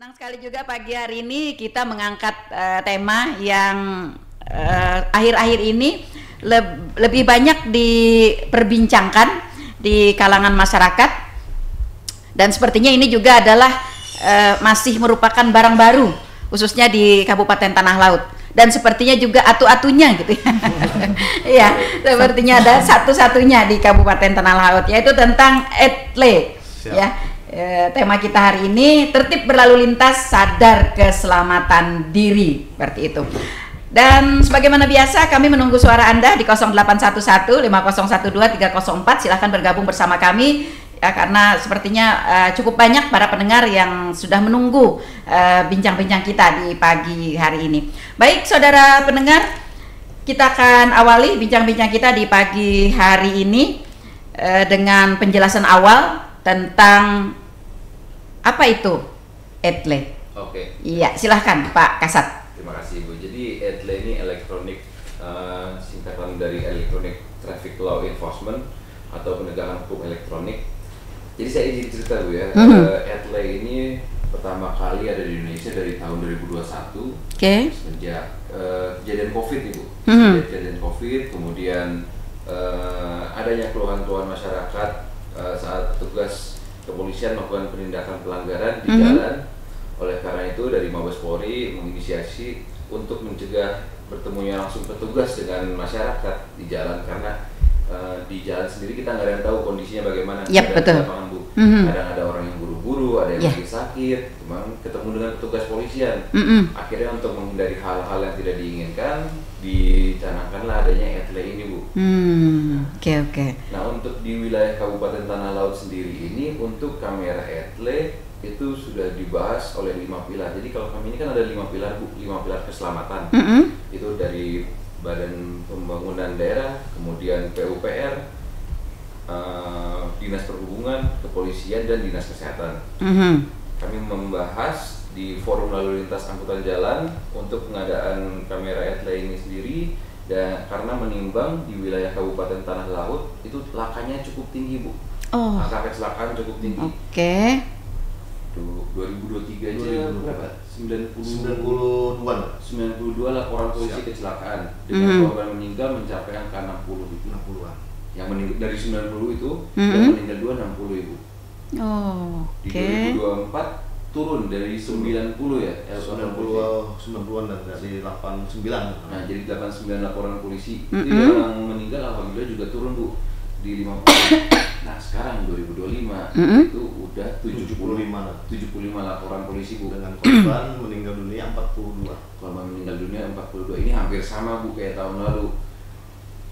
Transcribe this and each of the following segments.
Senang sekali juga pagi hari ini kita mengangkat tema yang akhir-akhir ini lebih banyak diperbincangkan di kalangan masyarakat, dan sepertinya ini juga adalah masih merupakan barang baru khususnya di Kabupaten Tanah Laut, dan sepertinya juga atu-atunya gitu ya. Iya, sepertinya ada satu-satunya di Kabupaten Tanah Laut, yaitu tentang etle. Ya. Tema kita hari ini tertib berlalu lintas, sadar keselamatan diri, seperti itu. Dan sebagaimana biasa kami menunggu suara Anda di 0811 5012 304. Silahkan bergabung bersama kami ya, karena sepertinya cukup banyak para pendengar yang sudah menunggu bincang-bincang kita di pagi hari ini. Baik saudara pendengar, kita akan awali bincang-bincang kita di pagi hari ini dengan penjelasan awal tentang apa itu etle. Oke. Iya, silahkan Pak Kasat. Terima kasih Bu. Jadi etle ini elektronik, singkatan dari Electronic Traffic Law Enforcement atau penegakan hukum elektronik. Jadi saya izin cerita Bu ya. Etle ini pertama kali ada di Indonesia dari tahun 2021. Oke. Sejak kejadian COVID Ibu. Sejak kejadian COVID, kemudian adanya keluhan-keluhan masyarakat saat petugas kepolisian melakukan penindakan pelanggaran di jalan. Oleh karena itu dari Mabes Polri menginisiasi untuk mencegah bertemunya langsung petugas dengan masyarakat di jalan, karena di jalan sendiri kita nggak ada yang tahu kondisinya bagaimana. Yep, betul. Lapangan, Bu. Kadang ada orang yang buru-buru, ada yang lagi sakit, cuman ketemu dengan petugas polisian. Akhirnya untuk menghindari hal-hal yang tidak diinginkan, dicanangkanlah adanya etle ini Bu. Oke. Nah, untuk di wilayah Kabupaten Tanah Laut sendiri ini, untuk kamera etle itu sudah dibahas oleh 5 pilar. Jadi kalau kami ini kan ada 5 pilar Bu, 5 pilar keselamatan. Itu dari Badan Pembangunan Daerah, kemudian PUPR, Dinas Perhubungan, Kepolisian, dan Dinas Kesehatan. Kami membahas di forum lalu lintas angkutan jalan untuk pengadaan kamera etle ini sendiri, dan karena menimbang di wilayah Kabupaten Tanah Laut itu lakanya cukup tinggi Bu. Angka kecelakaan cukup tinggi. Oke. 2023 aja berapa? 92 laporan polisi kecelakaan dengan korban meninggal mencapai angka 60-an. Yang meninggal dari 90 itu yang meninggal 60 Ibu. Di 2024 turun dari 90 ya, 90-an dan dari 89. Nah, jadi 89 laporan polisi. Itu yang meninggal alhamdulillah juga turun Bu di 50. Nah, sekarang 2025 itu udah 75 laporan polisi Bu, dengan korban meninggal dunia 42. Korban meninggal dunia 42. Ini hampir sama Bu kayak tahun lalu.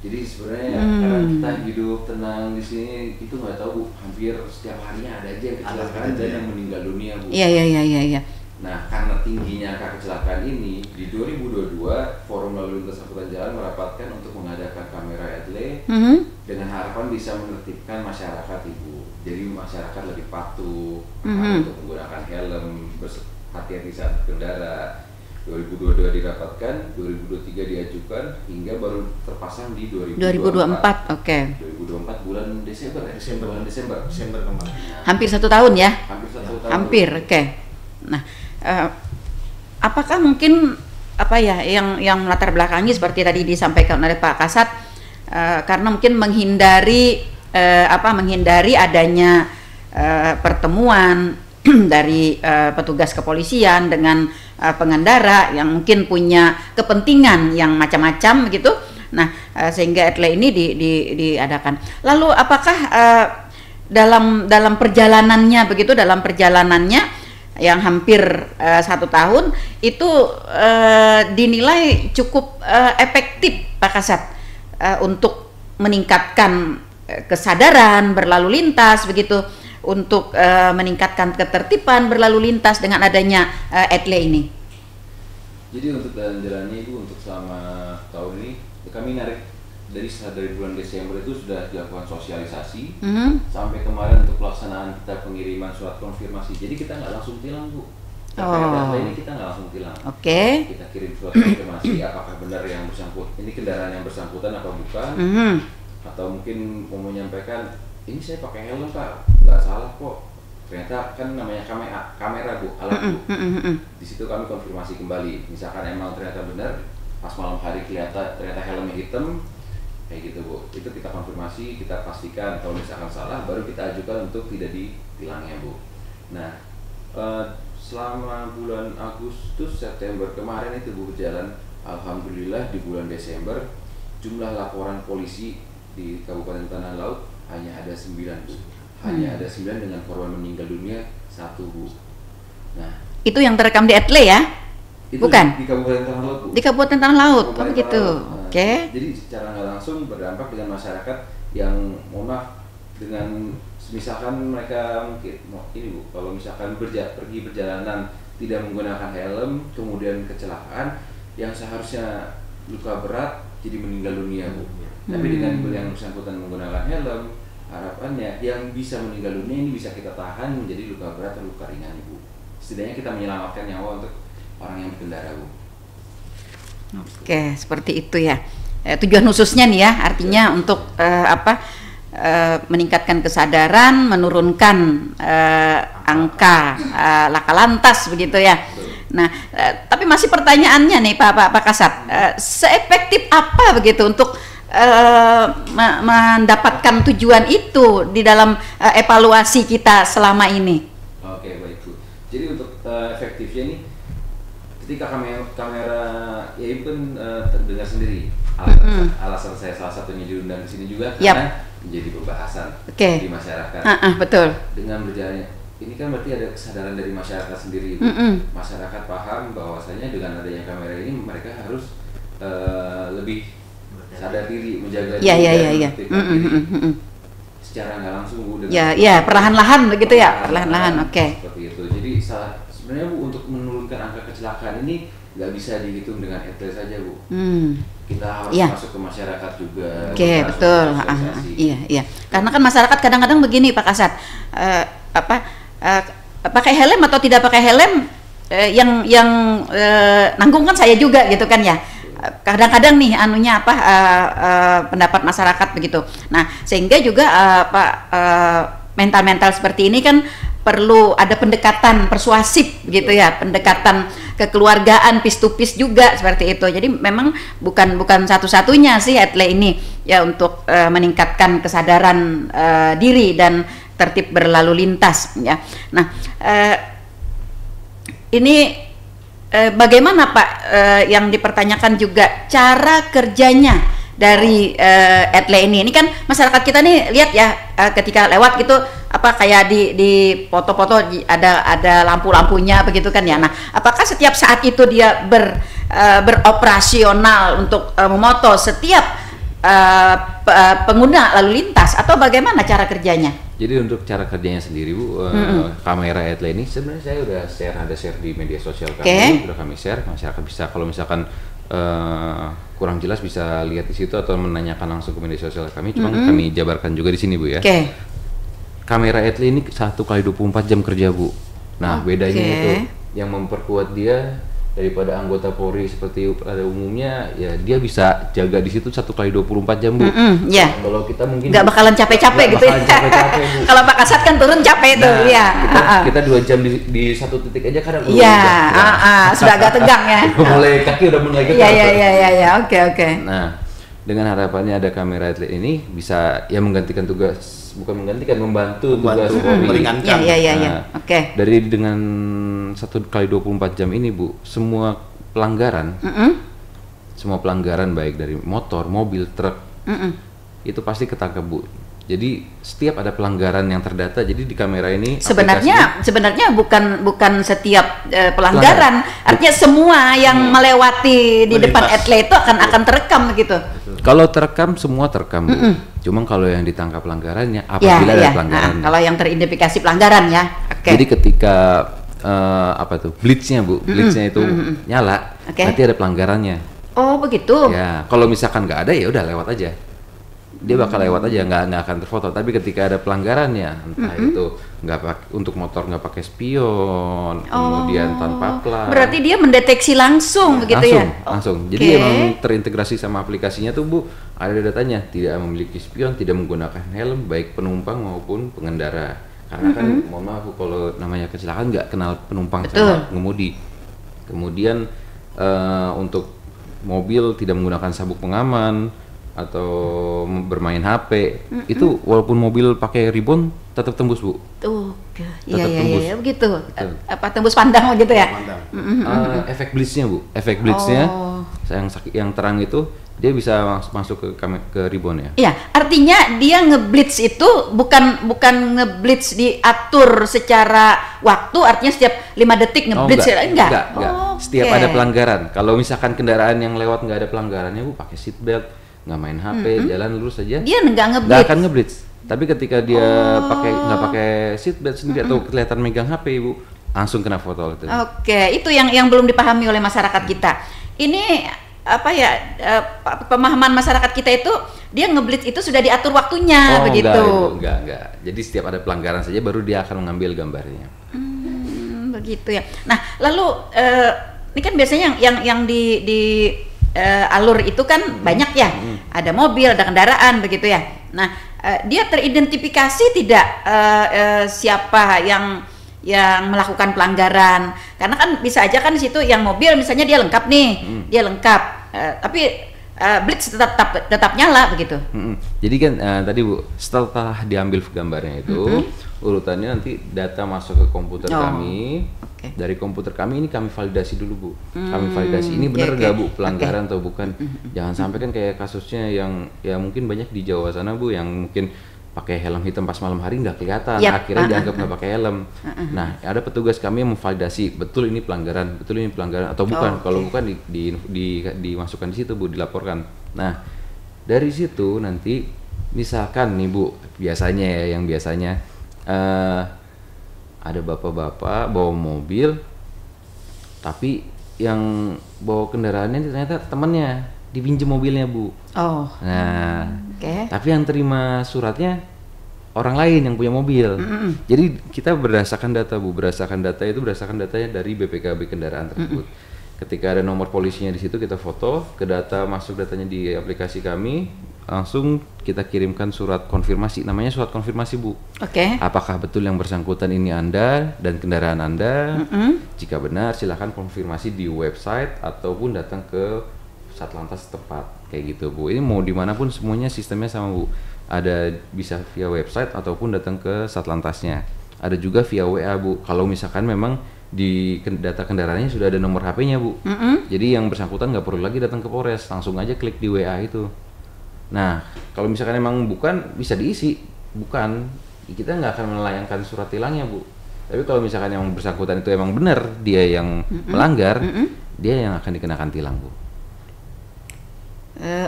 Jadi sebenarnya karena kita hidup tenang di sini, itu nggak tahu Bu, hampir setiap harinya ada aja yang kecelakaan dan yang meninggal dunia Bu. Iya. Nah, karena tingginya angka kecelakaan ini, di 2022 Forum Lalu Lintas Angkutan Jalan merapatkan untuk mengadakan kamera etle dengan harapan bisa menertibkan masyarakat Ibu. Jadi masyarakat lebih patuh untuk menggunakan helm, berhati-hati saat berkendara. 2022 dirapatkan, 2023 diajukan, hingga baru terpasang di 2024. Oke. 2024 bulan Desember ya? Desember kemarin. Hampir 1 tahun ya? Hampir 1 tahun. Hampir, oke. Nah, apakah mungkin apa ya yang melatar belakangi seperti tadi disampaikan oleh Pak Kasat, karena mungkin menghindari adanya pertemuan dari petugas kepolisian dengan pengendara yang mungkin punya kepentingan yang macam-macam begitu. Nah, sehingga etle ini diadakan. Lalu apakah dalam perjalanannya begitu, dalam perjalanannya yang hampir 1 tahun itu dinilai cukup efektif Pak Kasat untuk meningkatkan kesadaran berlalu lintas begitu, untuk meningkatkan ketertiban berlalu lintas dengan adanya etle ini. Jadi untuk jalan-jalannya itu untuk selama tahun ini kami narik dari bulan Desember itu sudah dilakukan sosialisasi sampai kemarin untuk pelaksanaan kita pengiriman surat konfirmasi. Jadi kita nggak langsung tilang Bu. Data ini kita nggak langsung tilang. Oke. Kita kirim surat konfirmasi apakah benar yang bersangkutan, ini kendaraan yang bersangkutan apa bukan, atau mungkin mau menyampaikan ini saya pakai helm Pak, nggak salah kok. ternyata kan namanya kamera Bu, alat Bu. Di situ kami konfirmasi kembali, misalkan emang ternyata benar pas malam hari ternyata helmnya hitam kayak gitu Bu, itu kita konfirmasi, kita pastikan. Kalau misalkan salah baru kita ajukan untuk tidak ditilangnya Bu. Nah selama bulan Agustus September kemarin itu Bu berjalan, alhamdulillah di bulan Desember jumlah laporan polisi di Kabupaten Tanah Laut hanya ada 9 Bu. Hanya ada 9 dengan korban meninggal dunia 1 Bu. Nah, itu yang terekam di Etle ya? Bukan? Di Kabupaten Tanah Laut Bu. Di Kabupaten Tanah Laut, oh begitu. Nah, Oke. Jadi secara nggak langsung berdampak dengan masyarakat yang mohon maaf dengan misalkan mereka mungkin ini Bu, kalau misalkan pergi perjalanan tidak menggunakan helm kemudian kecelakaan yang seharusnya luka berat jadi meninggal dunia Bu. Tapi dengan yang bersangkutan menggunakan helm, harapannya yang bisa meninggal dunia ini bisa kita tahan menjadi luka berat atau luka ringan Bu. Setidaknya kita menyelamatkan nyawa untuk orang yang berkendara Bu. Oke, seperti itu ya. Tujuan khususnya nih ya, artinya untuk meningkatkan kesadaran, menurunkan angka laka lantas begitu ya. Nah, tapi masih pertanyaannya nih Pak Kasat, seefektif apa begitu untuk mendapatkan tujuan itu di dalam evaluasi kita selama ini? Oke, baik Bu. Jadi untuk efektifnya nih, ketika kamera ya itu kan terdengar sendiri. Alasan saya salah satunya diundang ke sini juga karena menjadi pembahasan di masyarakat. Betul. Dengan berjalannya ini kan berarti ada kesadaran dari masyarakat sendiri. Masyarakat paham bahwasanya dengan adanya kamera ini mereka harus lebih sadar diri, menjaga diri, secara nggak langsung Bu. Perlahan-lahan begitu ya, perlahan-lahan. Oke. Seperti itu. Jadi sebenarnya Bu untuk menurunkan angka kecelakaan ini nggak bisa dihitung dengan etle saja Bu. Kita harus masuk ke masyarakat juga. Oke, betul. Iya. Karena kan masyarakat kadang-kadang begini Pak Kasat, pakai helm atau tidak pakai helm, yang nanggung kan saya juga gitu kan ya. Kadang-kadang nih pendapat masyarakat begitu. Nah, sehingga juga mental-mental seperti ini kan perlu ada pendekatan persuasif gitu ya, pendekatan kekeluargaan piece to piece juga seperti itu. Jadi memang bukan satu-satunya sih Etle ini ya untuk meningkatkan kesadaran diri dan tertib berlalu lintas ya. Nah, ini bagaimana Pak yang dipertanyakan juga cara kerjanya dari Etle ini? Ini kan masyarakat kita nih lihat ya ketika lewat gitu kayak di foto-foto ada lampu-lampunya begitu kan ya. Nah, apakah setiap saat itu dia beroperasional untuk memoto setiap pengguna lalu lintas atau bagaimana cara kerjanya? Jadi untuk cara kerjanya sendiri Bu, kamera Etle ini sebenarnya saya udah share di media sosial kami, udah kami share, masyarakat bisa kalau misalkan kurang jelas bisa lihat di situ atau menanyakan langsung ke media sosial kami. Cuma kami jabarkan juga di sini Bu ya. Kamera Etle ini 1 kali 24 jam kerja Bu. Nah bedanya itu yang memperkuat dia daripada anggota Polri seperti pada umumnya ya dia bisa jaga di situ 1 kali 24 jam Bu. Kalau kita mungkin nggak bakalan capek-capek gitu ya. Kalau Pak Kasat kan turun capek tuh ya. Kita 2 jam di satu titik aja kadang sudah agak tegang ya. Mulai kaki udah mulai getar. Iya. Oke. Nah, dengan harapannya ada kamera Etle ini bisa ya menggantikan tugas, bukan menggantikan, membantu tugas Polri, meringankan. Oke. Dari dengan 1 kali 24 jam ini Bu, semua pelanggaran baik dari motor, mobil, truk itu pasti ketangkep Bu. Jadi setiap ada pelanggaran yang terdata, jadi di kamera ini sebenarnya bukan setiap pelanggaran, artinya semua yang melewati di depan Etle itu akan terekam gitu. Kalau terekam semua terekam Bu. Cuma kalau yang ditangkap pelanggarannya apabila ada pelanggaran. Kalau yang teridentifikasi pelanggaran ya. Jadi ketika blitznya Bu, blitznya itu nyala, berarti ada pelanggarannya. Oh begitu. Ya, kalau misalkan nggak ada ya udah lewat aja. Dia bakal lewat aja, nggak akan terfoto. Tapi ketika ada pelanggarannya, entah itu untuk motor nggak pakai spion, kemudian tanpa plat. Berarti dia mendeteksi langsung begitu ya? Langsung. Jadi emang terintegrasi sama aplikasinya tuh Bu, ada datanya. Tidak memiliki spion, tidak menggunakan helm, baik penumpang maupun pengendara. Karena kan mohon maaf Bu, kalau namanya kecelakaan nggak kenal penumpang Betul. sama pengemudi. Kemudian untuk mobil tidak menggunakan sabuk pengaman atau bermain HP, itu walaupun mobil pakai ribbon tetap tembus Bu. Iya tembus. iya begitu. Betul. Apa tembus pandang gitu ya? Pandang. Efek blitznya Bu, efek blitznya Oh. yang terang itu dia bisa masuk ke ribbon ya. Iya, artinya dia ngeblitz itu bukan ngeblitz diatur secara waktu, artinya setiap 5 detik ngeblitz enggak. Oh, Setiap oke. ada pelanggaran. Kalau misalkan kendaraan yang lewat nggak ada pelanggarannya Bu, pakai seat belt, nggak main HP, jalan lurus saja. Dia nggak Nggak ngeblitz. akan ngeblitz. Tapi ketika dia nggak pakai seat belt sendiri atau kelihatan megang HP Bu, langsung kena foto itu. Oke, itu yang belum dipahami oleh masyarakat kita. Ini apa ya, pemahaman masyarakat kita itu dia ngeblitz itu sudah diatur waktunya begitu. Enggak. Jadi setiap ada pelanggaran saja baru dia akan mengambil gambarnya. Begitu ya. Nah, lalu ini kan biasanya yang di alur itu kan banyak ya. Ada mobil, ada kendaraan begitu ya. Nah, dia teridentifikasi tidak siapa yang melakukan pelanggaran? Karena kan bisa aja kan di situ yang mobil misalnya dia lengkap nih, dia lengkap, tapi blitz tetap nyala begitu. Jadi kan tadi Bu, setelah diambil gambarnya itu, urutannya nanti data masuk ke komputer kami. Oke. Dari komputer kami ini kami validasi dulu Bu. Kami validasi ini benar Oke. nggak Bu pelanggaran atau bukan. Jangan sampai kan kayak kasusnya yang ya mungkin banyak di Jawa sana Bu, yang mungkin pakai helm hitam pas malam hari nggak kelihatan, Yap. akhirnya dianggap nggak pakai helm. Nah, ada petugas kami yang memvalidasi betul ini pelanggaran atau bukan. Oh, Kalau oke. bukan dimasukkan di situ Bu, dilaporkan. Nah, dari situ nanti misalkan nih Bu, biasanya ya, yang biasanya ada bapak-bapak bawa mobil, tapi yang bawa kendaraannya ternyata temannya dipinjam mobilnya Bu. Oh, Nah, oke. tapi yang terima suratnya orang lain yang punya mobil. Jadi kita berdasarkan data Bu, berdasarkan datanya dari BPKB kendaraan tersebut. Ketika ada nomor polisinya di situ kita foto, ke data masuk datanya di aplikasi kami, langsung kita kirimkan surat konfirmasi. Namanya surat konfirmasi Bu. Oke. Apakah betul yang bersangkutan ini Anda dan kendaraan Anda? Jika benar, silakan konfirmasi di website ataupun datang ke Satlantas setempat, kayak gitu Bu. Ini mau dimanapun semuanya sistemnya sama Bu. Ada bisa via website ataupun datang ke Satlantasnya. Ada juga via WA Bu. Kalau misalkan memang di data kendaraannya sudah ada nomor HP-nya Bu. Jadi yang bersangkutan nggak perlu lagi datang ke Polres, langsung aja klik di WA itu. Nah, kalau misalkan emang bukan, bisa diisi bukan, kita nggak akan melayangkan surat tilangnya Bu. Tapi kalau misalkan yang bersangkutan itu emang benar dia yang melanggar, dia yang akan dikenakan tilang Bu.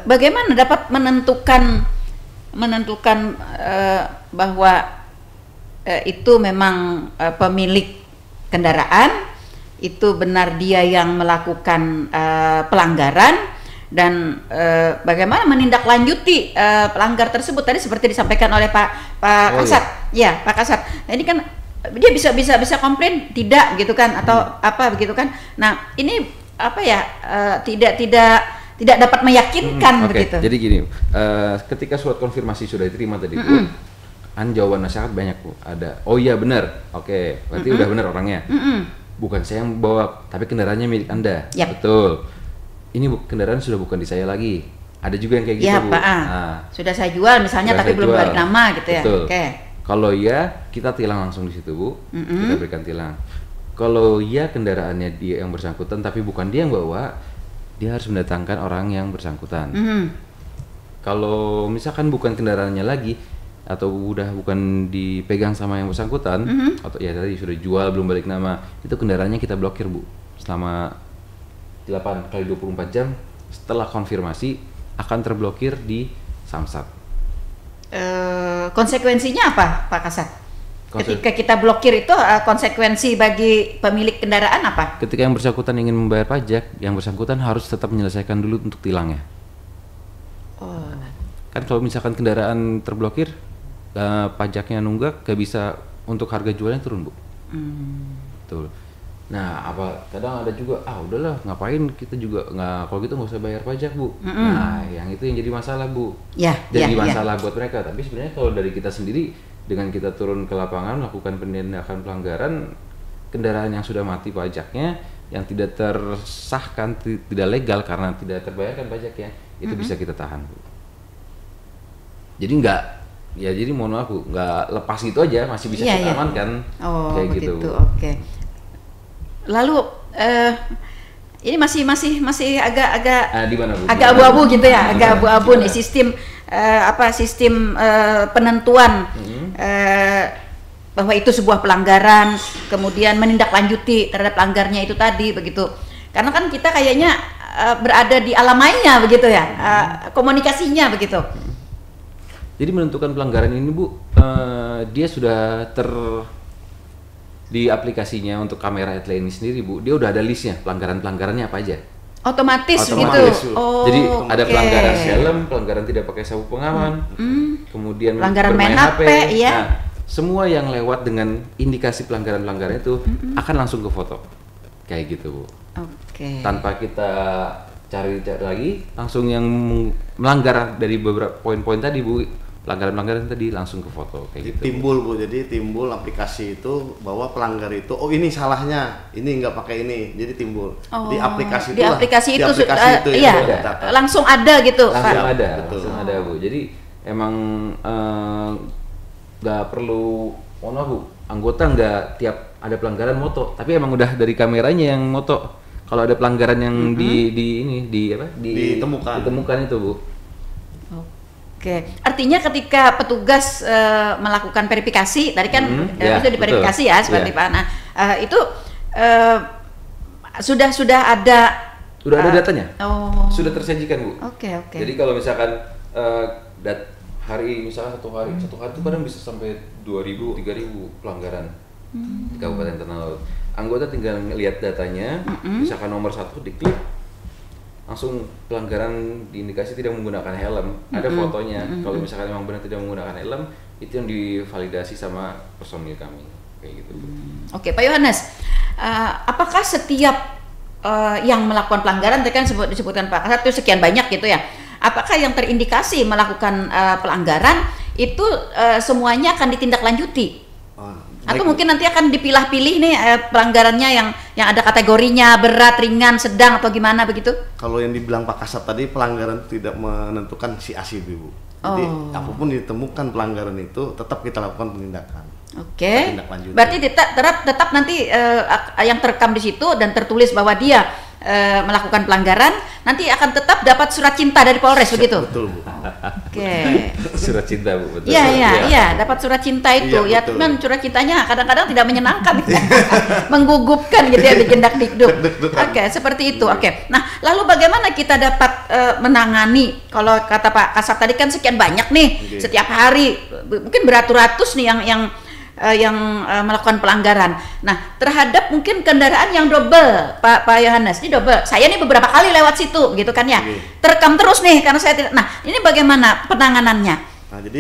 Bagaimana dapat menentukan bahwa itu memang pemilik kendaraan itu benar dia yang melakukan pelanggaran, dan bagaimana menindaklanjuti pelanggar tersebut tadi seperti disampaikan oleh Pak Kasat. Ya, Pak Kasat. Ini kan dia bisa komplain tidak gitu kan, atau apa begitu kan. Nah, ini apa ya, tidak dapat meyakinkan Oke, begitu. jadi gini, ketika surat konfirmasi sudah diterima tadi Bu, kan jawaban masyarakat banyak Bu. Ada, oh iya benar, oke, berarti udah benar orangnya. Bukan saya yang bawa, tapi kendaraannya milik Anda. Yap. Betul. Ini kendaraan sudah bukan di saya lagi. Ada juga yang kayak gitu Ya Bu. Pak, Nah, sudah saya jual misalnya sudah tapi saya belum jual. balik nama gitu ya. Betul. Oke. Kalau iya, kita tilang langsung di situ Bu. Kita berikan tilang. Kalau iya kendaraannya dia yang bersangkutan tapi bukan dia yang bawa, dia harus mendatangkan orang yang bersangkutan. Kalau misalkan bukan kendaraannya lagi atau udah bukan dipegang sama yang bersangkutan, atau ya tadi sudah jual belum balik nama, itu kendaraannya kita blokir Bu selama 8 kali 24 jam. Setelah konfirmasi akan terblokir di Samsat. Konsekuensinya apa Pak Kasat? Konsep- Ketika kita blokir itu konsekuensi bagi pemilik kendaraan apa? Ketika yang bersangkutan ingin membayar pajak, yang bersangkutan harus tetap menyelesaikan dulu untuk tilangnya. Oh. Kan kalau misalkan kendaraan terblokir, pajaknya nunggak, gak bisa untuk harga jualnya turun Bu. Betul. Nah, kadang ada juga, udahlah ngapain kita juga nggak, kalau gitu nggak usah bayar pajak Bu. Nah, yang itu yang jadi masalah Bu. Ya, Jadi ya, masalah buat mereka. Tapi sebenarnya kalau dari kita sendiri dengan kita turun ke lapangan melakukan penindakan pelanggaran, kendaraan yang sudah mati pajaknya, yang tidak tersahkan, tidak legal karena tidak terbayarkan pajaknya, itu bisa kita tahan, Bu. Jadi jadi mohon maaf Bu, nggak lepas gitu aja, masih bisa kita amankan. Oh, kayak begitu. gitu. Oke. Lalu ini masih agak Di mana, Bu? agak abu-abu gitu ya, agak abu-abu nih sistem sistem penentuan bahwa itu sebuah pelanggaran, kemudian menindaklanjuti terhadap pelanggarnya itu tadi begitu. Karena kan kita kayaknya berada di alam mainnya begitu ya, komunikasinya begitu. Jadi menentukan pelanggaran ini Bu, dia sudah di aplikasinya untuk kamera Etle ini sendiri Bu, dia udah ada listnya pelanggarannya apa aja. Otomatis gitu. Oh, jadi ada pelanggaran helm, pelanggaran tidak pakai sabuk pengaman, kemudian pelanggaran main HP, ya. Nah, semua yang lewat dengan indikasi pelanggaran itu akan langsung ke foto, kayak gitu Bu. Tanpa kita cari lagi, langsung yang melanggar dari beberapa poin-poin tadi Bu, pelanggaran tadi langsung ke foto kayak gitu. Timbul Bu, jadi timbul aplikasi itu bahwa pelanggar itu, oh ini salahnya, ini nggak pakai ini, jadi timbul di aplikasi itu. Langsung ada gitu. Langsung ada Bu. Jadi emang nggak perlu, Bu, anggota nggak tiap ada pelanggaran moto, tapi emang udah dari kameranya yang moto. Kalau ada pelanggaran yang ditemukan itu Bu. Oke, artinya ketika petugas melakukan verifikasi, tadi kan itu diverifikasi ya seperti Pak. Nah, itu sudah ada datanya, sudah tersajikan Bu. Oke. Jadi kalau misalkan hari satu hari itu kadang bisa sampai 2.000, 3.000 pelanggaran di Kabupaten Tanah Laut. Anggota tinggal ngelihat datanya, misalkan nomor 1 diklik, langsung pelanggaran diindikasi tidak menggunakan helm, ada fotonya. Kalau misalkan memang benar tidak menggunakan helm, itu yang divalidasi sama personil kami, kayak gitu. Oke, Pak Yohanes, apakah setiap yang melakukan pelanggaran, tadi kan disebutkan Pak Kasat itu sekian banyak gitu ya, apakah yang terindikasi melakukan pelanggaran itu semuanya akan ditindaklanjuti? Atau mungkin nanti akan dipilah-pilih nih pelanggarannya yang ada kategorinya berat, ringan, sedang atau gimana begitu? Kalau yang dibilang Pak Kasat tadi, pelanggaran tidak menentukan si A si B Bu. Jadi apapun ditemukan pelanggaran itu tetap kita lakukan penindakan. Oke. Berarti tetap nanti yang terekam di situ dan tertulis bahwa dia melakukan pelanggaran, nanti akan tetap dapat surat cinta dari Polres begitu? Betul Bu. Oke. Surat cinta Bu, betul. Iya, dapat surat cinta itu. Ya, cuman surat cintanya kadang-kadang tidak menyenangkan, menggugupkan gitu ya, bikin dak-dikduk. Oke, seperti itu. Oke. Nah, lalu bagaimana kita dapat menangani? Kalau kata Pak Kasat tadi kan sekian banyak nih, setiap hari mungkin beratus-ratus nih yang melakukan pelanggaran. Nah, terhadap mungkin kendaraan yang double, Pak Yohanes, ini double. Saya nih beberapa kali lewat situ, gitu kan ya. Terekam terus nih, karena saya tidak. Nah, ini bagaimana penanganannya?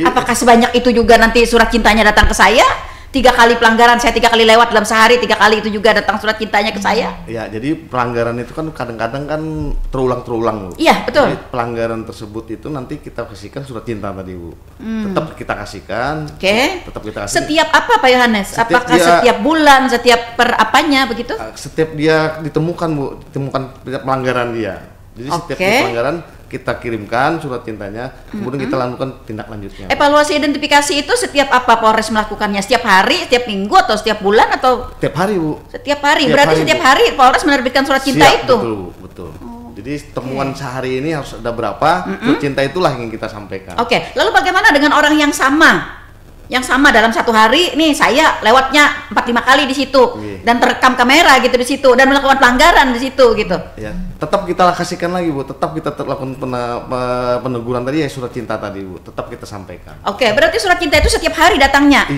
Apakah sebanyak itu juga nanti surat cintanya datang ke saya? 3 kali pelanggaran, saya 3 kali lewat dalam sehari, 3 kali itu juga datang surat cintanya ke saya? Ya, jadi pelanggaran itu kan kadang-kadang kan terulang-terulang Bu. Iya, betul. Jadi pelanggaran tersebut itu nanti kita kasihkan surat cinta tadi Bu. Tetap kita kasihkan. Tetap kita kasih. Setiap apa Pak Yohanes? Apakah setiap bulan, setiap per apanya begitu? Setiap dia ditemukan Bu, ditemukan pelanggaran dia. Jadi setiap pelanggaran kita kirimkan surat cintanya, kemudian kita lakukan tindak lanjutnya. Evaluasi identifikasi itu setiap apa Polres melakukannya? Setiap hari, setiap minggu, atau setiap bulan, atau? Setiap hari Bu. Setiap hari, berarti setiap hari Polres menerbitkan surat cinta itu? Betul. Jadi temuan sehari ini harus ada berapa, surat cinta itulah yang kita sampaikan. Oke, lalu bagaimana dengan orang yang sama? Yang sama dalam satu hari, nih saya lewatnya 4-5 kali di situ, dan terekam kamera gitu di situ, dan melakukan pelanggaran di situ gitu. Ya, tetap kita kasihkan lagi Bu, tetap kita lakukan peneguran tadi ya, surat cinta tadi Bu, tetap kita sampaikan. Oke, berarti surat cinta itu setiap hari datangnya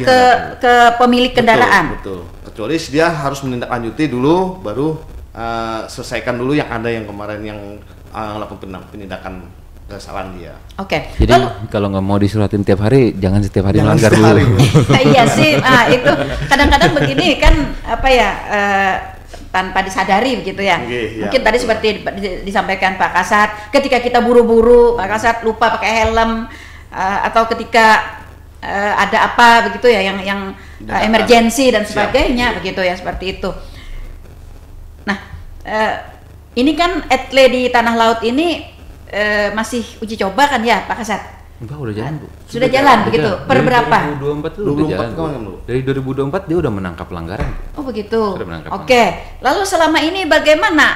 ke pemilik kendaraan. Betul. Kecuali dia harus menindaklanjuti dulu, baru selesaikan dulu yang ada yang kemarin yang lakukan penindakan kesalahan dia. Oke. Jadi kalau nggak mau disuratin tiap hari, jangan setiap hari melanggar dulu. Iya sih. Itu kadang-kadang begini kan apa ya, tanpa disadari begitu ya. Mungkin tadi seperti disampaikan Pak Kasat, ketika kita buru-buru, Pak Kasat lupa pakai helm, atau ketika ada apa begitu ya yang emergensi dan sebagainya. Siap. Begitu ya, seperti itu. Nah, ini kan etle di tanah laut ini masih uji coba kan ya Pak Kasat? Enggak, udah jalan Bu. Sudah jalan begitu. Per Dari berapa? 2024 tuh udah 2024 jalan Bu. kemarin, Bu. Dari 2024 dia udah menangkap pelanggaran. Oh begitu. Sudah menangkap Oke. Lalu selama ini bagaimana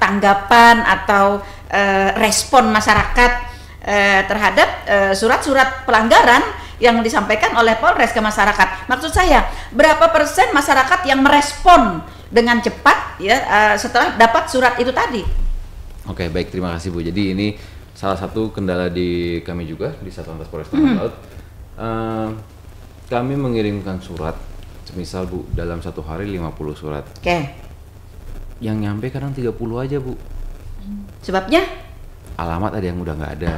tanggapan atau respon masyarakat terhadap surat-surat pelanggaran yang disampaikan oleh Polres ke masyarakat? Maksud saya, berapa persen masyarakat yang merespon dengan cepat ya setelah dapat surat itu tadi? Oke, baik, terima kasih Bu. Jadi ini salah satu kendala di kami juga di Satlantas Polres Tanah Laut. Kami mengirimkan surat, semisal Bu, dalam satu hari 50 surat. Oke. Yang nyampe kadang 30 aja Bu. Sebabnya? Alamat ada yang udah nggak ada,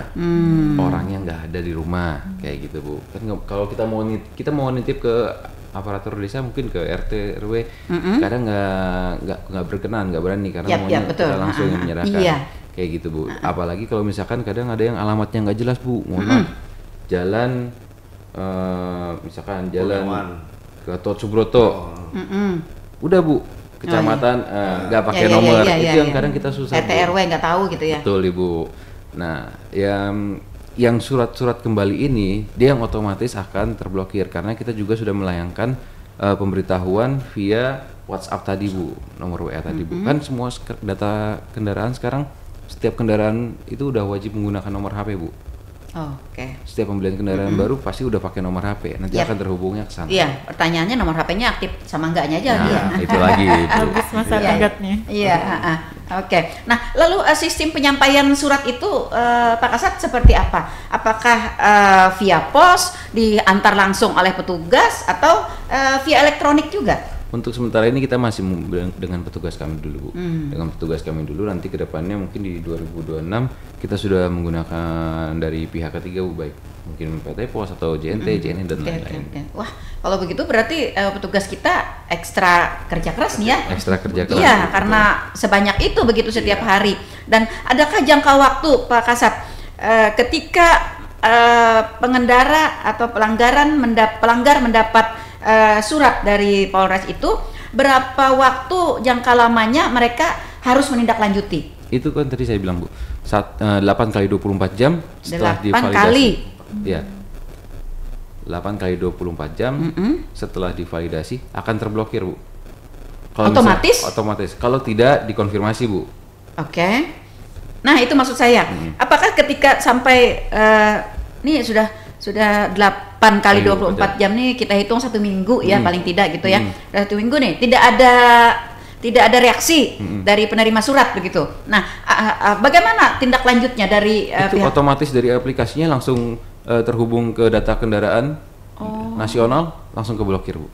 orangnya nggak ada di rumah, kayak gitu Bu. Kan kalau kita mau nitip ke aparatur desa, mungkin ke RT RW, kadang nggak berkenan, nggak berani karena maunya kita langsung yang menyerahkan. Iya. Kayak gitu Bu. Apalagi kalau misalkan kadang ada yang alamatnya nggak jelas Bu. Mohon maaf. Jalan misalkan jalan ke Tot Subroto. Udah Bu, kecamatan nggak pakai nomor. Itu yang kadang kita susah. RT RW nggak tahu gitu ya. Betul Ibu. Nah, yang surat-surat kembali ini dia yang otomatis akan terblokir karena kita juga sudah melayangkan pemberitahuan via WhatsApp tadi Bu, nomor WA tadi Bu. Kan semua data kendaraan sekarang, setiap kendaraan itu udah wajib menggunakan nomor HP Bu. Oke. Setiap pembelian kendaraan baru pasti udah pakai nomor HP. Nanti akan terhubungnya ke sana. Iya, pertanyaannya nomor HP-nya aktif sama enggaknya aja. Nah, itu lagi. Habis masa tenggatnya. Iya, oke. Nah, lalu sistem penyampaian surat itu Pak Kasat seperti apa? Apakah via pos, diantar langsung oleh petugas atau via elektronik juga? Untuk sementara ini kita masih dengan petugas kami dulu Bu. Dengan petugas kami dulu, nanti kedepannya mungkin di 2026 kita sudah menggunakan dari pihak ketiga Bu, baik mungkin PT Pos atau JNT, JNE dan lain-lain. Wah, kalau begitu berarti petugas kita ekstra kerja keras nih ya? Ekstra kerja keras. Iya, karena sebanyak itu begitu setiap hari. Dan adakah jangka waktu Pak Kasat ketika pengendara atau pelanggar mendapat surat dari Polres itu, berapa waktu jangka lamanya mereka harus menindaklanjuti? Itu kan tadi saya bilang Bu, 8 kali 24 jam setelah 8 divalidasi. kali? Iya. 8 kali 24 jam setelah divalidasi akan terblokir Bu. Kalau otomatis? Otomatis. Kalau tidak dikonfirmasi Bu. Oke. Nah itu maksud saya. Apakah ketika sampai ini sudah 8 kali 24 jam nih, kita hitung 1 minggu ya paling tidak gitu ya. 1 minggu nih tidak ada reaksi dari penerima surat begitu. Nah, bagaimana tindak lanjutnya dari itu pihak? Otomatis dari aplikasinya langsung terhubung ke data kendaraan nasional, langsung keblokir Bu.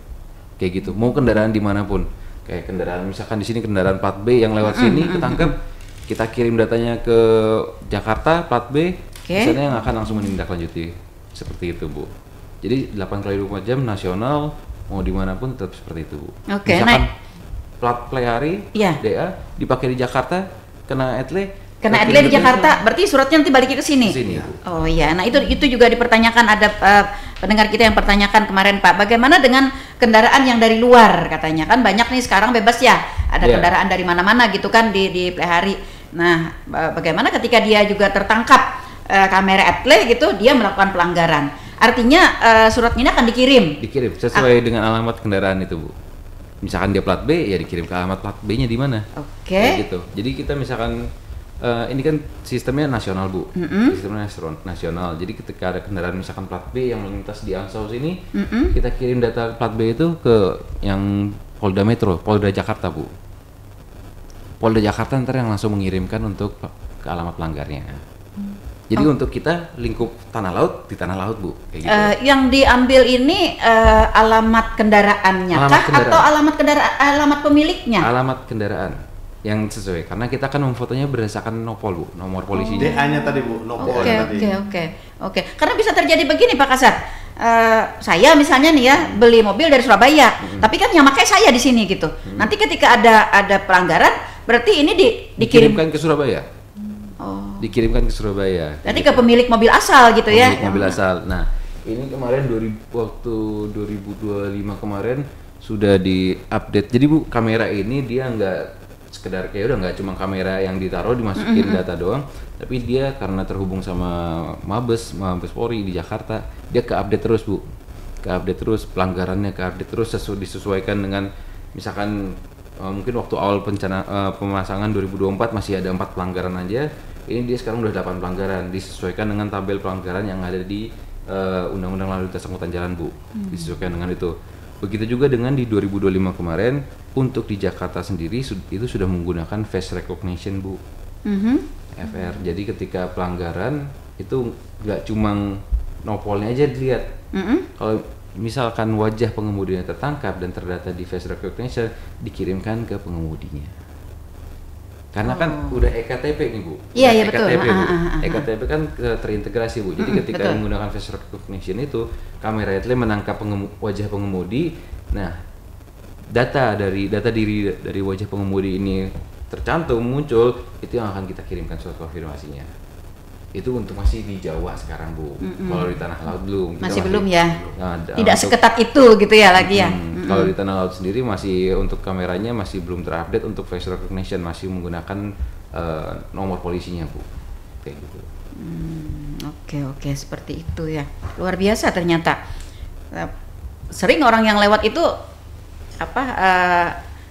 Kayak gitu. Mau kendaraan dimanapun, kayak kendaraan misalkan di sini kendaraan plat B yang lewat sini ketangkep, kita kirim datanya ke Jakarta plat B, misalnya yang akan langsung menindaklanjuti. Seperti itu Bu. Jadi 8 kali 24 jam nasional, mau dimanapun tetap seperti itu Bu. Oke, misalkan plat Playari, Iya. DA dipakai di Jakarta, kena etle di Jakarta, berarti suratnya nanti balik ke sini. Bu. Oh iya, nah itu juga dipertanyakan, ada pendengar kita yang pertanyakan kemarin Pak, bagaimana dengan kendaraan yang dari luar, katanya kan banyak nih sekarang bebas ya, ada kendaraan dari mana-mana gitu kan di Playari. Nah, bagaimana ketika dia juga tertangkap kamera etle gitu, dia melakukan pelanggaran. Artinya surat ini akan dikirim sesuai dengan alamat kendaraan itu Bu. Misalkan dia plat B, ya dikirim ke alamat plat B-nya di mana. Kayak gitu. Jadi kita misalkan ini kan sistemnya nasional Bu. Sistemnya nasional. Jadi ketika ada kendaraan misalkan plat B yang melintas di Angsau sini, kita kirim data plat B itu ke yang Polda Metro, Polda Jakarta Bu. Polda Jakarta ntar yang langsung mengirimkan untuk ke alamat pelanggarnya. Jadi untuk kita lingkup tanah laut, di tanah laut Bu, kayak gitu. Yang diambil ini alamat kendaraannya atau alamat pemiliknya? Alamat kendaraan yang sesuai, karena kita kan memfotonya berdasarkan nopol Bu, nomor polisinya. DA-nya tadi Bu, nopol tadi. Oke. Karena bisa terjadi begini Pak Kasat. Saya misalnya nih ya beli mobil dari Surabaya, tapi kan yang pakai saya di sini gitu. Nanti ketika ada pelanggaran, berarti ini dikirimkan ke Surabaya. Dikirimkan ke Surabaya. Jadi ke pemilik mobil asal gitu ya. Pemilik mobil asal. Nah, Ini kemarin waktu 2025 kemarin sudah di-update. Jadi Bu, kamera ini dia nggak sekedar kayak udah nggak cuma kamera yang ditaruh dimasukin data doang, tapi dia karena terhubung sama Mabes Polri di Jakarta, dia ke-update terus Bu. Ke-update terus pelanggarannya, ke-update terus disesuaikan dengan misalkan mungkin waktu awal pemasangan 2024 masih ada 4 pelanggaran aja. Ini dia sekarang udah 8 pelanggaran, disesuaikan dengan tabel pelanggaran yang ada di Undang-Undang Lalu Lintas Angkutan Jalan Bu. Disesuaikan dengan itu. Begitu juga dengan di 2025 kemarin untuk di Jakarta sendiri itu sudah menggunakan face recognition Bu. FR. Jadi ketika pelanggaran itu nggak cuma nopolnya aja dilihat. Kalau misalkan wajah pengemudinya tertangkap dan terdata di face recognition, dikirimkan ke pengemudinya. Karena kan udah EKTP nih Bu. Iya betul. EKTP Bu. EKTP kan terintegrasi Bu. Jadi ketika menggunakan face recognition itu, kamera etle menangkap wajah pengemudi. Nah, data diri dari wajah pengemudi ini tercantum muncul, itu yang akan kita kirimkan surat konfirmasinya. Itu untuk masih di Jawa sekarang Bu. Kalau di tanah laut belum. Masih belum ya. Nah, tidak seketat itu gitu ya lagi ya. Kalau di tanah laut sendiri masih untuk kameranya masih belum terupdate untuk face recognition, masih menggunakan nomor polisinya Bu. Kayak gitu. Oke, seperti itu ya. Luar biasa ternyata. Sering orang yang lewat itu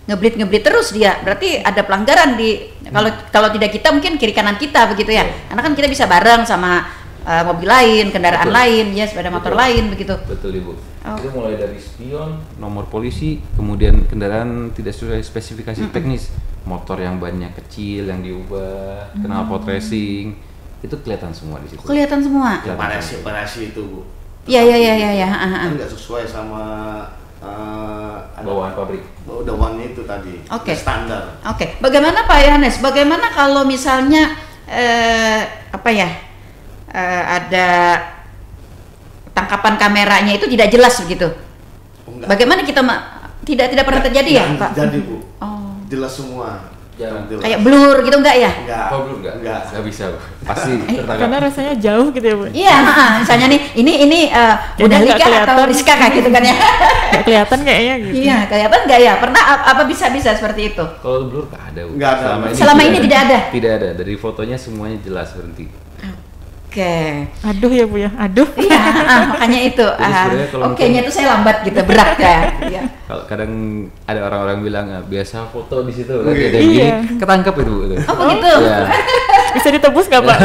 ngeblit terus dia, berarti ada pelanggaran di kalau tidak kita mungkin kiri kanan kita begitu ya, karena kan kita bisa bareng sama mobil lain, kendaraan lain, ya sepeda motor lain begitu. Betul Ibu. Itu mulai dari spion, nomor polisi, kemudian kendaraan tidak sesuai spesifikasi teknis, motor yang banyak kecil yang diubah, knalpot racing, itu kelihatan semua di situ. Kelihatan semua. Variasi itu Bu. Iya. Kan nggak sesuai sama bawaan pabrik. Dawannya itu tadi. Standar. Oke. Bagaimana Pak Yohanes? Bagaimana kalau misalnya ada tangkapan kameranya itu tidak jelas begitu? Bagaimana kita tidak pernah terjadi ya Pak? Jadi Bu. Jelas semua. Kayak blur gitu enggak ya? Enggak bisa Bu. Pasti tertangkap. Karena rasanya jauh gitu ya Bu. Iya, misalnya nih ini Budalika atau Rizka kayak gitu kan ya. Nggak kelihatan kayaknya gitu. Iya, kelihatan enggak ya? Pernah apa bisa seperti itu? Kalau blur nggak ada Bu. Nggak ada. Selama ini tidak ada. Tidak ada. Dari fotonya semuanya jelas berhenti. Oke. Aduh ya Bu ya, aduh. Iya, makanya itu. Oke-nya itu saya lambat gitu, berat ya. Iya. Kalau kadang ada orang-orang bilang biasa foto di situ, Iya. gini, ketangkap itu. Oh begitu. Ya. Bisa ditebus nggak Pak?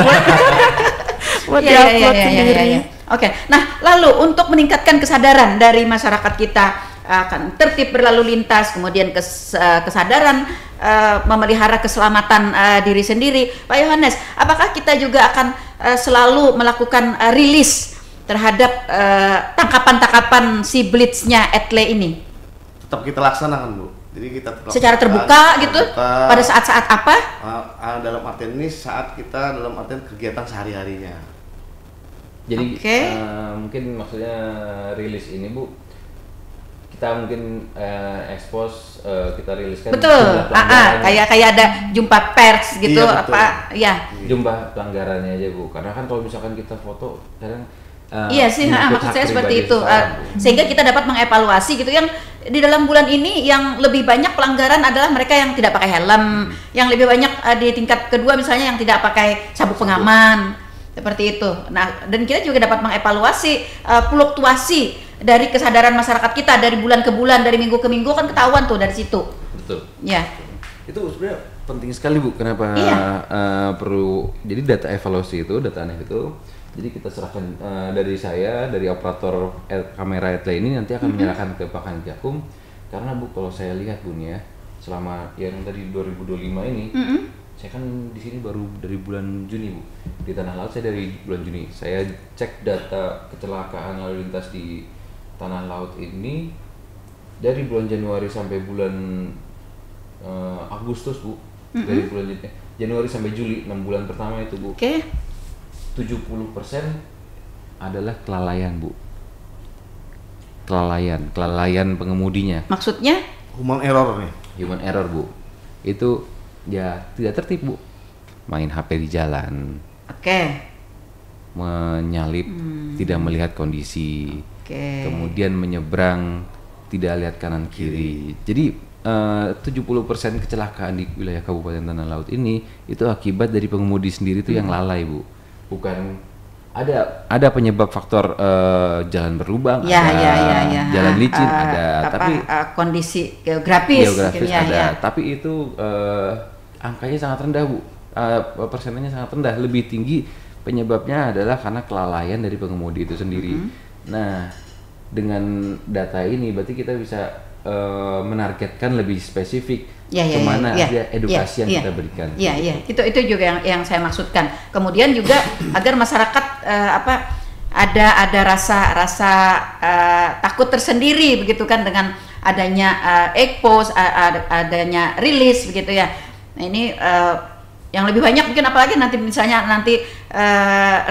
Buat diupload sendiri. Oke. Nah, lalu untuk meningkatkan kesadaran dari masyarakat kita akan tertib berlalu lintas, kemudian kesadaran memelihara keselamatan diri sendiri, Pak Yohanes, apakah kita juga akan selalu melakukan rilis terhadap tangkapan-tangkapan si blitznya etle ini? Tetap kita laksanakan Bu. Jadi kita secara terbuka gitu. Pada saat-saat apa? Dalam artian ini saat kita dalam artian kegiatan sehari-harinya. Jadi mungkin maksudnya rilis ini Bu, kita mungkin expose, kita riliskan. Betul. Kayak ada jumpa pers gitu. Iya, apa ya? Jumlah pelanggarannya aja Bu, karena kan kalau misalkan kita foto kadang iya sih, maksud saya seperti itu. Sehingga kita dapat mengevaluasi gitu, yang di dalam bulan ini yang lebih banyak pelanggaran adalah mereka yang tidak pakai helm, yang lebih banyak di tingkat kedua misalnya yang tidak pakai sabuk pengaman, seperti itu. Nah, dan kita juga dapat mengevaluasi fluktuasi dari kesadaran masyarakat kita dari bulan ke bulan, dari minggu ke minggu, kan ketahuan tuh dari situ. Betul. Ya. Itu sebenarnya penting sekali Bu. Kenapa perlu? Jadi data evaluasi itu, data ANEF itu, jadi kita serahkan dari operator kamera etle ini nanti akan menyerahkan ke Pak Kanjakum. Karena Bu, kalau saya lihat Bu nih ya, selama yang tadi 2025 ini, saya kan di sini baru dari bulan Juni Bu. Di Tanah Laut saya dari bulan Juni. Saya cek data kecelakaan lalu lintas di Tanah Laut ini dari bulan Januari sampai bulan Agustus Bu. Dari bulan Januari sampai Juli, 6 bulan pertama itu Bu. 70% adalah kelalaian Bu. Kelalaian pengemudinya. Maksudnya? Human error nih. Human error Bu. Itu ya tidak tertib Bu. Main HP di jalan. Menyalip tidak melihat kondisi, kemudian menyeberang tidak lihat kanan kiri. Jadi 70% kecelakaan di wilayah Kabupaten Tanah Laut ini itu akibat dari pengemudi sendiri itu yang lalai, Bu. Bukan ada penyebab faktor jalan berlubang, jalan licin ada, tapi kondisi geografis ada. Tapi itu angkanya sangat rendah, Bu. Persennya sangat rendah. Lebih tinggi penyebabnya adalah karena kelalaian dari pengemudi itu sendiri. Nah, dengan data ini berarti kita bisa menargetkan lebih spesifik kemana aja edukasi yang kita berikan. Itu juga yang saya maksudkan. Kemudian juga agar masyarakat ada rasa takut tersendiri begitu kan dengan adanya expose, adanya rilis begitu ya. Nah, ini yang lebih banyak mungkin apalagi nanti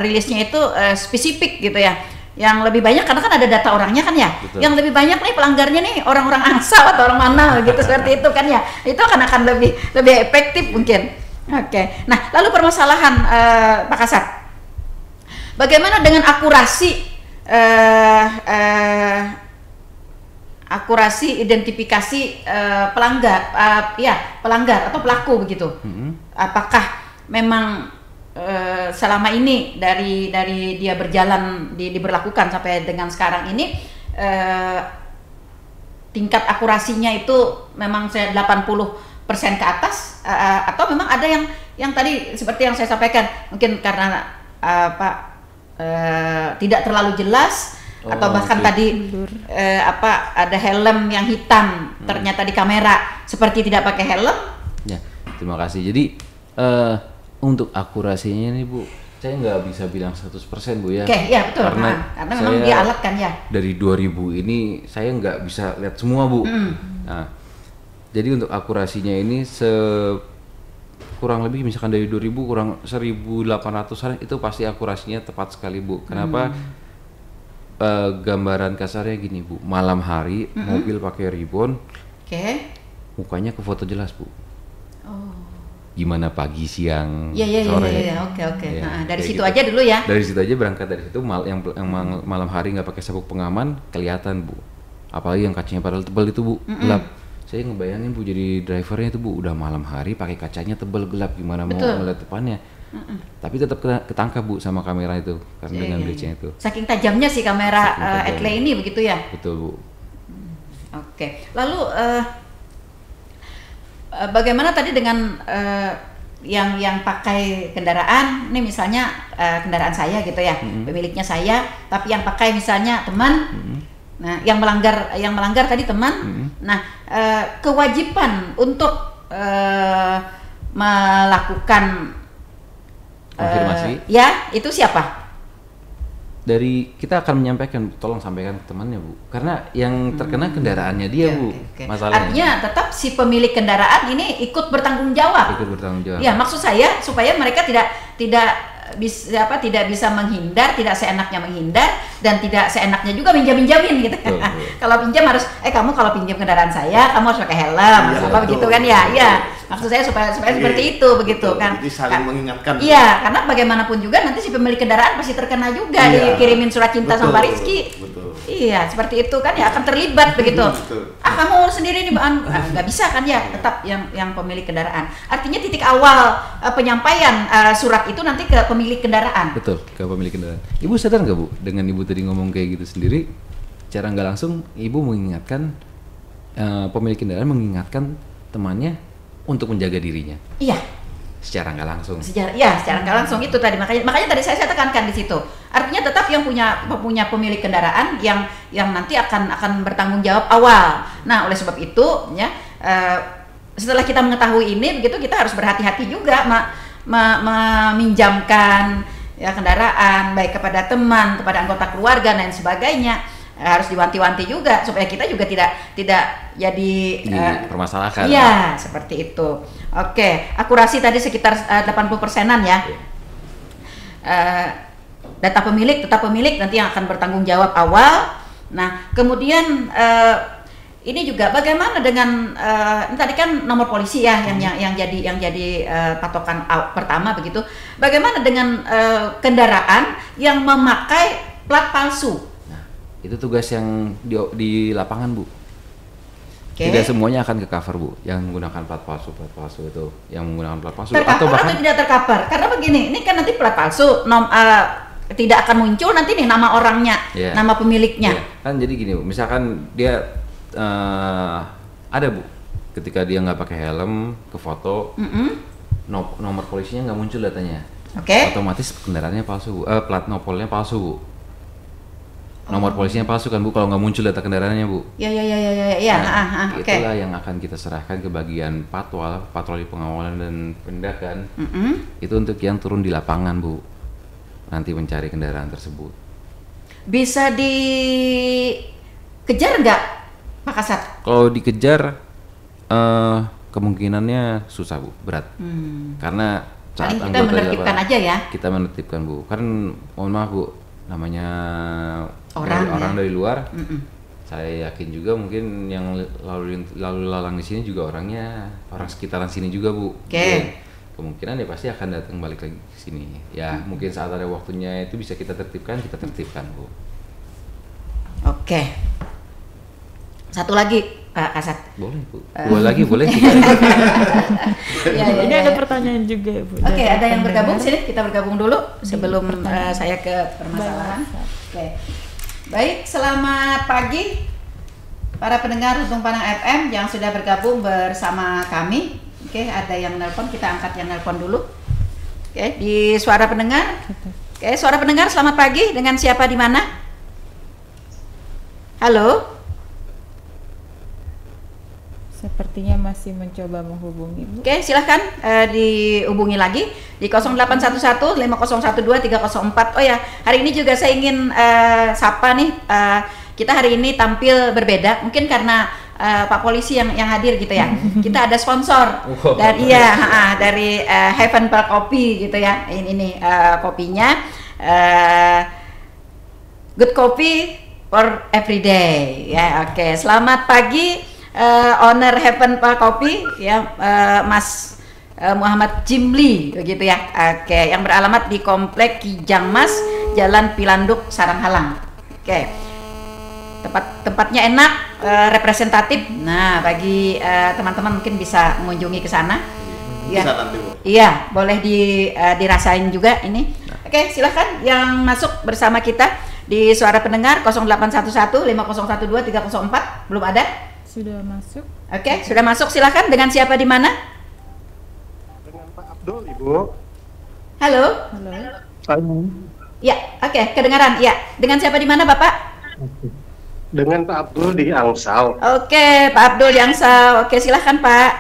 rilisnya itu spesifik gitu ya. Yang lebih banyak karena kan ada data orangnya kan ya. Betul. Yang lebih banyak nih pelanggarnya nih orang-orang Angsal atau orang mana gitu seperti itu kan ya. Itu akan lebih efektif mungkin. Oke. Nah, lalu permasalahan Pak Kasat. Bagaimana dengan akurasi identifikasi pelanggar atau pelaku begitu? Apakah memang selama ini dari dia berjalan diberlakukan sampai dengan sekarang ini tingkat akurasinya itu memang 80% ke atas atau memang ada yang tadi seperti yang saya sampaikan mungkin karena tidak terlalu jelas atau bahkan tadi ada helm yang hitam ternyata di kamera seperti tidak pakai helm. Ya, terima kasih. Jadi untuk akurasinya nih, Bu, saya nggak bisa bilang 100%, Bu ya. Oke, ya betul. Karena memang dia alat kan ya. Dari 2000 ini saya nggak bisa lihat semua, Bu. Nah, jadi untuk akurasinya ini kurang lebih misalkan dari 2000 kurang 1800-an itu pasti akurasinya tepat sekali, Bu. Kenapa? Gambaran kasarnya gini, Bu. Malam hari mobil pakai ribbon. Mukanya ke foto jelas, Bu. Gimana pagi, siang, sore. Oke. Ya, nah, dari situ gitu. aja dulu ya. Dari situ aja berangkat dari situ yang malam hari nggak pakai sabuk pengaman kelihatan, Bu. Apalagi yang kacanya padahal tebal itu, Bu, gelap. Saya ngebayangin, Bu, jadi drivernya itu, Bu, udah malam hari pakai kacanya tebal gelap gimana mau ngeliat depannya. Tapi tetap ketangkap, Bu, sama kamera itu karena dengan bridge-nya itu. Saking tajamnya si kamera Etle ini begitu ya. Betul, Bu. Oke. Lalu bagaimana tadi dengan yang pakai kendaraan, ini misalnya kendaraan saya gitu ya, pemiliknya saya, tapi yang pakai misalnya teman, nah yang melanggar tadi teman, nah kewajiban untuk melakukan konfirmasi, ya itu siapa? Dari kita akan menyampaikan, tolong sampaikan ke temannya, Bu, karena yang terkena kendaraannya dia, Bu. Masalahnya artinya tetap si pemilik kendaraan ini ikut bertanggung jawab. Ya, maksud saya supaya mereka tidak bisa menghindar, tidak seenaknya menghindar dan tidak seenaknya juga minjamin gitu. Kalau pinjam harus kamu kalau pinjam kendaraan saya kamu harus pakai helm apa begitu kan ya. Iya. Maksud saya supaya seperti itu begitu kan. Jadi saling mengingatkan. Iya, karena bagaimanapun juga nanti si pemilik kendaraan pasti terkena juga dikirimin surat cinta sama Rizky. Iya, seperti itu kan ya akan terlibat begitu. Kamu sendiri nih nggak bisa kan ya, tetap yang pemilik kendaraan. Artinya titik awal penyampaian surat itu nanti ke pemilik kendaraan. Betul, ke pemilik kendaraan. Ibu sadar nggak, Bu, dengan Ibu tadi ngomong kayak gitu sendiri, cara nggak langsung Ibu mengingatkan pemilik kendaraan mengingatkan temannya untuk menjaga dirinya. Iya. Secara nggak langsung. Secara nggak langsung itu tadi makanya tadi saya tekankan di situ. Artinya tetap yang punya pemilik kendaraan yang nanti akan bertanggung jawab awal. Nah, oleh sebab itu ya setelah kita mengetahui ini begitu kita harus berhati-hati juga meminjamkan ya kendaraan baik kepada teman, kepada anggota keluarga dan sebagainya. Harus diwanti-wanti juga supaya kita juga tidak jadi permasalahan. Iya, seperti itu. Oke, akurasi tadi sekitar 80%-an ya. Data pemilik, tetap pemilik nanti yang akan bertanggung jawab awal. Nah, kemudian ini juga bagaimana dengan tadi kan nomor polisi ya yang jadi patokan pertama begitu. Bagaimana dengan kendaraan yang memakai plat palsu. Nah, itu tugas yang di lapangan, Bu. Okay. Tidak semuanya akan ke cover, Bu, yang menggunakan plat palsu itu, yang menggunakan plat palsu atau tidak tercover. Karena begini, ini kan nanti plat palsu tidak akan muncul nanti nih nama orangnya, nama pemiliknya. Kan jadi gini, Bu, misalkan dia ada, Bu, ketika dia nggak pakai helm ke foto, nomor polisinya nggak muncul datanya. Otomatis kendaraannya palsu, Bu. Plat nopolnya palsu, Bu. Nomor polisinya palsu kan, Bu, kalau nggak muncul data kendaraannya, Bu. Itulah yang akan kita serahkan ke bagian patroli pengawalan dan penindakan. Itu untuk yang turun di lapangan, Bu, nanti mencari kendaraan tersebut. Bisa dikejar nggak, Pak Kasat? Kalau dikejar kemungkinannya susah, Bu, berat. Karena saat kita menertibkan aja ya. Kita menertibkan, Bu. Kan mohon maaf, Bu, namanya orang dari luar. Saya yakin juga mungkin yang lalu lalang di sini juga orangnya orang sekitaran sini juga, Bu. Kemungkinan ya pasti akan datang balik lagi ke sini. Ya mungkin saat ada waktunya itu bisa kita tertibkan, Bu. Satu lagi, Pak Kasat. Boleh, Bu. Dua lagi boleh. Ini ada pertanyaan juga, Bu. Ada yang bergabung sini, kita bergabung dulu sebelum saya ke permasalahan. Baik, selamat pagi para pendengar Lutung Panang FM yang sudah bergabung bersama kami. Ada yang nelpon, kita angkat yang nelpon dulu. Di suara pendengar. Suara pendengar, selamat pagi. Dengan siapa di mana? Halo. Sepertinya masih mencoba menghubungi, Bu. Silahkan dihubungi lagi di 0811 5012 304. Oh ya, hari ini juga saya ingin sapa nih, kita hari ini tampil berbeda, mungkin karena Pak Polisi yang hadir gitu ya. Kita ada sponsor dan dari Heaven Pearl Coffee gitu ya. Ini kopinya good coffee for everyday ya. Selamat pagi. Owner Heaven Pearl Coffee ya, Mas Muhammad Jimli begitu ya. Yang beralamat di Komplek Kijang Mas, Jalan Pilanduk, Saranghalang. Tempatnya enak, representatif. Nah, bagi teman-teman mungkin bisa mengunjungi ke sana. Bisa nanti, Bu. Iya, boleh dirasain juga ini. Silahkan yang masuk bersama kita di suara pendengar 0811 5012 304. Belum ada? Sudah masuk. Sudah masuk. Silakan, dengan siapa di mana? Dengan Pak Abdul, Ibu. Halo. Ya, kedengaran. Ya, dengan siapa di mana, Bapak? Dengan Pak Abdul di Angsal. Pak Abdul di Angsal. Silakan, Pak.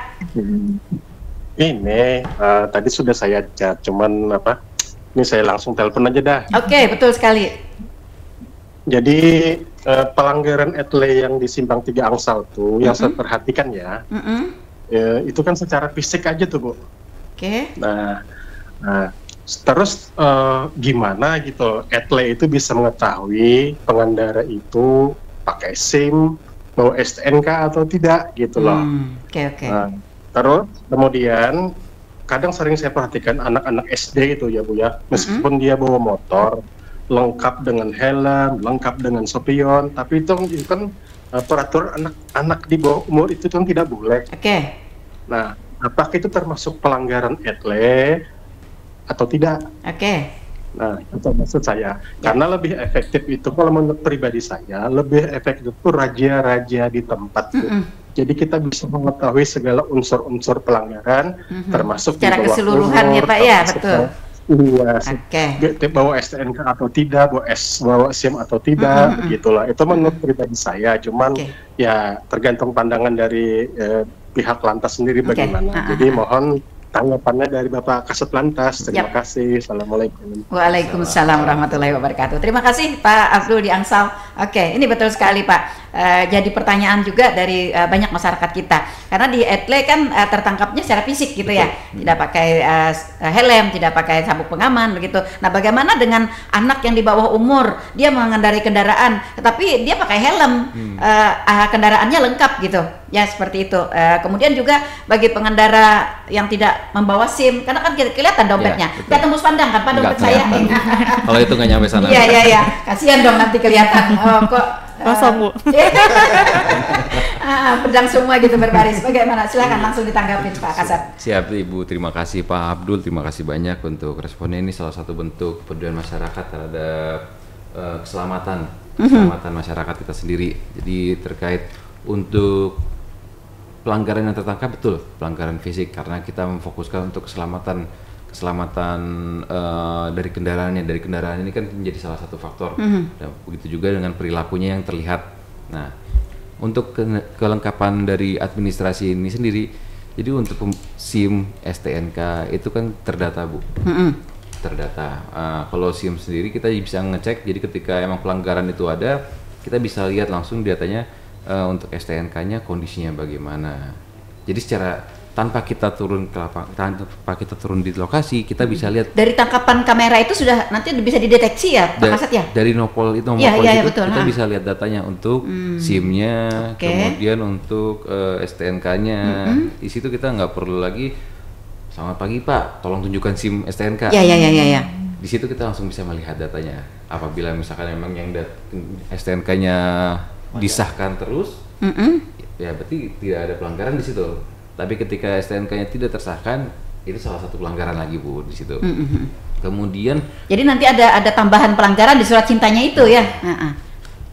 Ini tadi sudah saya chat, cuman ini saya langsung telepon aja dah. Betul sekali. Jadi pelanggaran etle yang di Simpang 3 Angsal tuh, yang saya perhatikan ya, itu kan secara fisik aja tuh, Bu. Nah, terus gimana gitu, etle itu bisa mengetahui pengendara itu pakai SIM, bawa STNK atau tidak gitu loh. Nah, terus kemudian kadang sering saya perhatikan anak-anak SD itu ya, Bu ya, meskipun dia bawa motor lengkap dengan helm, lengkap dengan spion, tapi itu kan peraturan anak-anak di bawah umur itu kan tidak boleh. Nah, apakah itu termasuk pelanggaran etle atau tidak? Nah, itu maksud saya. Karena lebih efektif itu, kalau menurut pribadi saya, lebih efektif itu raja-raja di tempat. Jadi kita bisa mengetahui segala unsur-unsur pelanggaran, termasuk secara keseluruhan ya, Pak ya, betul. Iya, bawa STNK atau tidak, bawa SIM atau tidak, begitulah. Itu menurut pribadi saya. Cuman ya tergantung pandangan dari pihak lantas sendiri bagaimana. Jadi mohon tanggapannya dari Bapak Kasat Lantas. Terima kasih. Assalamualaikum. Waalaikumsalam warahmatullahi wabarakatuh. Terima kasih Pak Abdul di Angsal. Ini betul sekali, Pak. Jadi pertanyaan juga dari banyak masyarakat kita. Karena di etle kan tertangkapnya secara fisik gitu ya. Tidak pakai helm, tidak pakai sabuk pengaman begitu. Nah, bagaimana dengan anak yang di bawah umur, dia mengendarai kendaraan tetapi dia pakai helm, kendaraannya lengkap gitu. Ya, seperti itu. Kemudian juga bagi pengendara yang tidak tidak membawa SIM, karena kan kelihatan dompetnya, nggak tembus pandang kan Pak dompet saya. Kalau itu nggak nyampe sana. Iya, kasihan dong nanti kelihatan. Oh, kok kosong Bu. pedang semua gitu berbaris. Bagaimana? Silakan langsung ditanggapin Pak Kasat. Siap Ibu, terima kasih Pak Abdul, terima kasih banyak untuk responnya. Ini salah satu bentuk kepedulian masyarakat terhadap keselamatan masyarakat kita sendiri. Jadi terkait untuk pelanggaran yang tertangkap, betul pelanggaran fisik, karena kita memfokuskan untuk keselamatan dari kendaraan ini kan menjadi salah satu faktor. Dan begitu juga dengan perilakunya yang terlihat. Nah, untuk kelengkapan dari administrasi ini sendiri, jadi untuk SIM STNK itu kan terdata Bu. Terdata. Kalau SIM sendiri kita bisa ngecek, jadi ketika emang pelanggaran itu ada, kita bisa lihat langsung datanya untuk STNK-nya kondisinya bagaimana. Jadi secara tanpa kita turun ke lapangan, tanpa kita turun di lokasi, kita bisa lihat dari tangkapan kamera itu sudah nanti bisa dideteksi ya Pak Kasat ya? Dari nomor itu betul, kita bisa lihat datanya untuk SIM-nya, kemudian untuk STNK-nya. Di situ kita nggak perlu lagi selamat pagi Pak, tolong tunjukkan SIM STNK. Iya. Di situ kita langsung bisa melihat datanya. Apabila misalkan memang yang STNK-nya disahkan terus, ya berarti tidak ada pelanggaran di situ. Tapi ketika STNK-nya tidak tersahkan, itu salah satu pelanggaran lagi Bu di situ. Kemudian, jadi nanti ada tambahan pelanggaran di surat cintanya itu ya.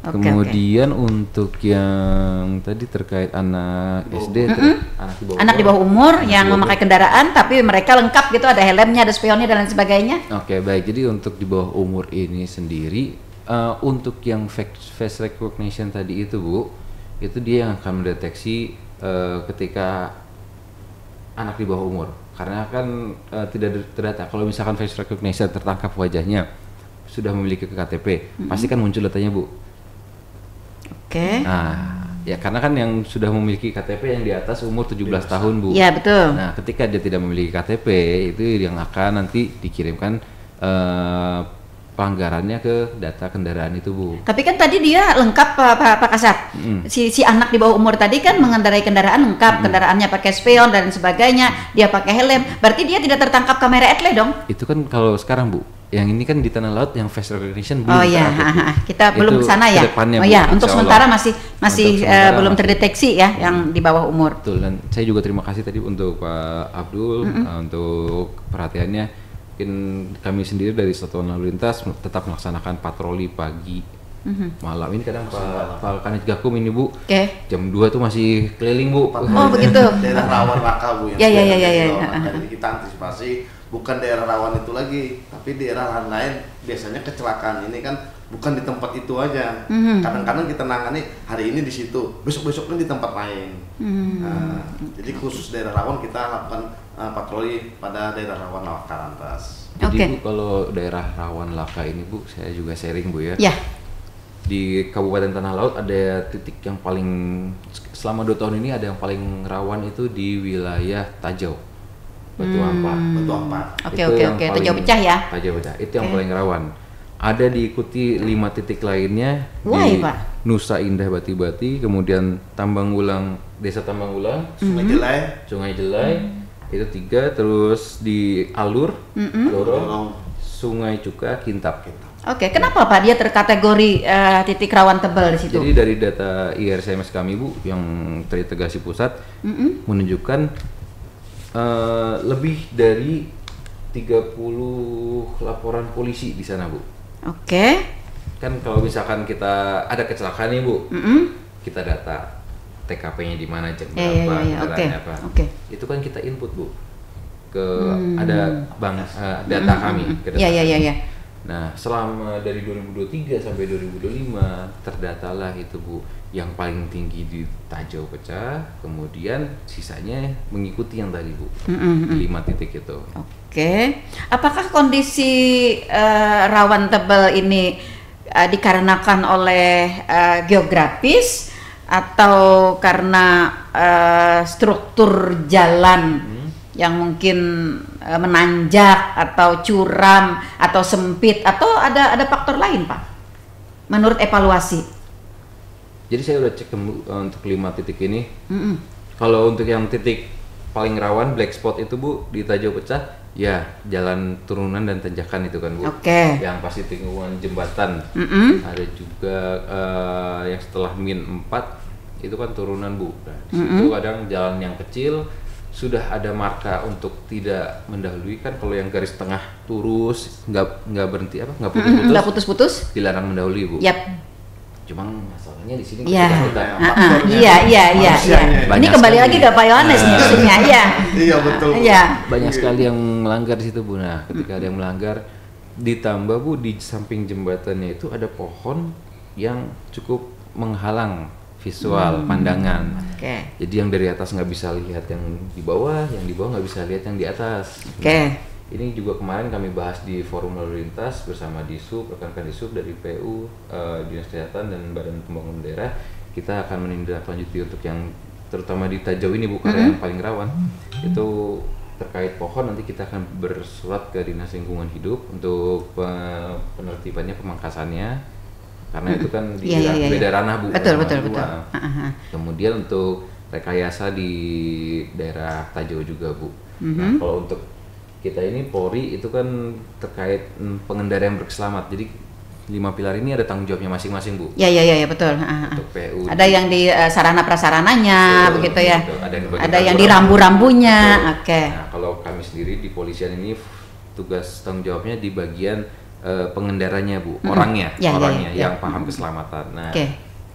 Kemudian untuk yang tadi terkait anak SD, anak di bawah umur yang memakai kendaraan, tapi mereka lengkap gitu, ada helmnya, ada spionnya dan lain sebagainya. Oke, baik. Jadi untuk di bawah umur ini sendiri, untuk yang face recognition tadi itu Bu, itu dia yang akan mendeteksi ketika anak di bawah umur, karena kan tidak terdata. Kalau misalkan face recognition tertangkap wajahnya sudah memiliki KTP, pasti kan muncul datanya Bu. Nah, ya karena kan yang sudah memiliki KTP yang di atas umur 17 tahun Bu. Iya betul. Nah, ketika dia tidak memiliki KTP, itu yang akan nanti dikirimkan pelanggarannya ke data kendaraan itu Bu. Tapi kan tadi dia lengkap Pak Kasat. Si anak di bawah umur tadi kan mengendarai kendaraan lengkap, kendaraannya pakai spion dan sebagainya, dia pakai helm. Berarti dia tidak tertangkap kamera etle dong? Itu kan kalau sekarang Bu. Yang ini kan di tanah laut yang face recognition belum. Oh iya, kita belum ke sana ya. Oh iya, untuk sementara masih belum terdeteksi ya yang di bawah umur. Betul, dan saya juga terima kasih tadi untuk Pak Abdul untuk perhatiannya. Mungkin kami sendiri dari Satuan Lalu Lintas tetap melaksanakan patroli pagi, malam. Ini kadang Pak Kanit Gakum ini Bu, jam 2 tuh masih keliling Bu. Oh begitu. Daerah rawan Raka Bu. Iya. Jadi kita antisipasi bukan daerah rawan itu lagi, tapi daerah lain biasanya kecelakaan ini kan bukan di tempat itu aja. Kadang-kadang kita nangani hari ini di situ, besok-besoknya di tempat lain. Jadi khusus daerah rawan kita lakukan patroli pada daerah rawan laka lantas. Jadi Bu, kalau daerah rawan laka ini Bu, saya juga sharing Bu ya. Di Kabupaten Tanah Laut ada titik yang paling selama 2 tahun ini ada yang paling rawan itu di wilayah Tajau, Batu Ampar. Oke. Tajau pecah ya. Tajau pecah. Itu yang paling rawan. Ada diikuti 5 titik lainnya di Nusa Indah Bati-Bati, kemudian Tambang Ulang, Desa Tambang Ulang, Sungai Jelai, itu 3, terus di Alur, Dorong, Sungai Cuka, Kintab. Oke, kenapa Pak dia terkategori titik rawan tebal di situ? Jadi dari data IRCMS kami Bu, yang terintegrasi pusat, menunjukkan lebih dari 30 laporan polisi di sana Bu. Kan kalau misalkan kita ada kecelakaan nih Bu, kita data TKP-nya di mana, jam berapa, kendaraannya apa. Itu kan kita input Bu ke ada data kami. Iya. Nah, selama dari 2023 sampai 2025 terdatalah itu Bu, yang paling tinggi di Tajau pecah, kemudian sisanya mengikuti yang tadi Bu, 5 titik itu. Apakah kondisi rawan tebal ini dikarenakan oleh geografis atau karena struktur jalan yang mungkin menanjak atau curam atau sempit, atau ada faktor lain Pak menurut evaluasi? Jadi saya udah cek untuk 5 titik ini. Kalau untuk yang titik paling rawan black spot itu Bu di Tajau Pecah, ya jalan turunan dan tanjakan itu kan Bu. Yang pasti tikungan jembatan. Ada juga yang setelah min 4 itu kan turunan Bu. Nah, di situ kadang jalan yang kecil sudah ada marka untuk tidak mendahului kan, kalau yang garis tengah lurus nggak berhenti nggak putus-putus dilarang mendahului Bu. Cuma masalahnya di sini iya. Ini kembali lagi ke Pak Yohanes maksudnya, Iya betul. Banyak sekali yang melanggar di situ Bu. Nah, ketika ada yang melanggar, ditambah Bu di samping jembatannya itu ada pohon yang cukup menghalang visual pandangan. Jadi yang dari atas nggak bisa lihat yang di bawah nggak bisa lihat yang di atas. Ini juga kemarin kami bahas di forum lalu lintas bersama Disub, rekan-rekan Disub dari PU, Dinas Kesehatan dan Badan Pembangunan Daerah. Kita akan menindaklanjuti untuk yang terutama di Tajau ini Bu, karena yang paling rawan itu terkait pohon. Nanti kita akan bersurat ke Dinas Lingkungan Hidup untuk penertibannya, pemangkasannya, karena itu kan beda ranah Bu. Betul. Kemudian untuk rekayasa di daerah Tajau juga Bu. Nah, kalau untuk kita ini Polri itu kan terkait pengendara yang berkeselamat. Jadi 5 pilar ini ada tanggung jawabnya masing-masing Bu. Iya betul. Untuk PU. Ada yang di sarana prasarananya begitu ya. Ada yang di rambu-rambunya. Nah, kalau kami sendiri di polisian ini tugas tanggung jawabnya di bagian pengendaranya Bu, orangnya yang paham keselamatan. Nah,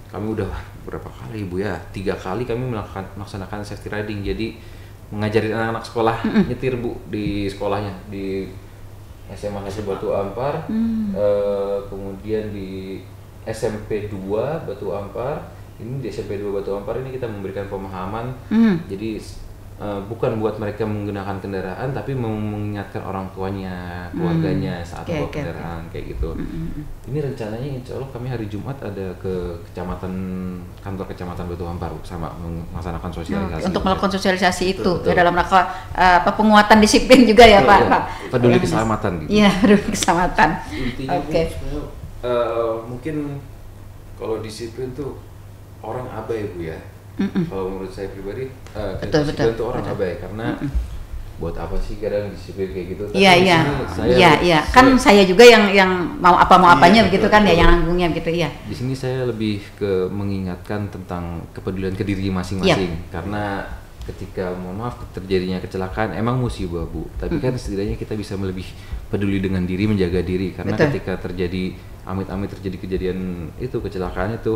kami udah berapa kali Bu ya? 3 kali kami melaksanakan safety riding. Jadi mengajarin anak-anak sekolah nyetir Bu di sekolahnya, di SMA Hasil Batu Ampar, kemudian di SMP 2 Batu Ampar. Ini di SMP 2 Batu Ampar ini kita memberikan pemahaman. Jadi bukan buat mereka menggunakan kendaraan, tapi mengingatkan orang tuanya, keluarganya saat membawa kendaraan kayak gitu. Ini rencananya insya Allah kami hari Jumat ada ke kantor kecamatan Batu Ampar sama melaksanakan sosialisasi. Untuk melakukan sosialisasi itu ya, dalam rangka penguatan disiplin juga ya Pak. Peduli keselamatan gitu. Iya, peduli keselamatan. Intinya mungkin kalau disiplin tuh orang abai Bu ya. Kalau menurut saya pribadi, disiplin itu orang abai karena buat apa sih kadang disiplin kayak gitu? Iya. Kan saya juga yang mau apanya begitu kan ya, yang nanggungnya gitu ya. Di sini saya lebih ke mengingatkan tentang kepedulian ke diri masing-masing karena ketika mohon maaf terjadinya kecelakaan emang musibah Bu, tapi kan setidaknya kita bisa lebih peduli dengan diri, menjaga diri karena ketika terjadi amit-amit terjadi kejadian itu, kecelakaan itu,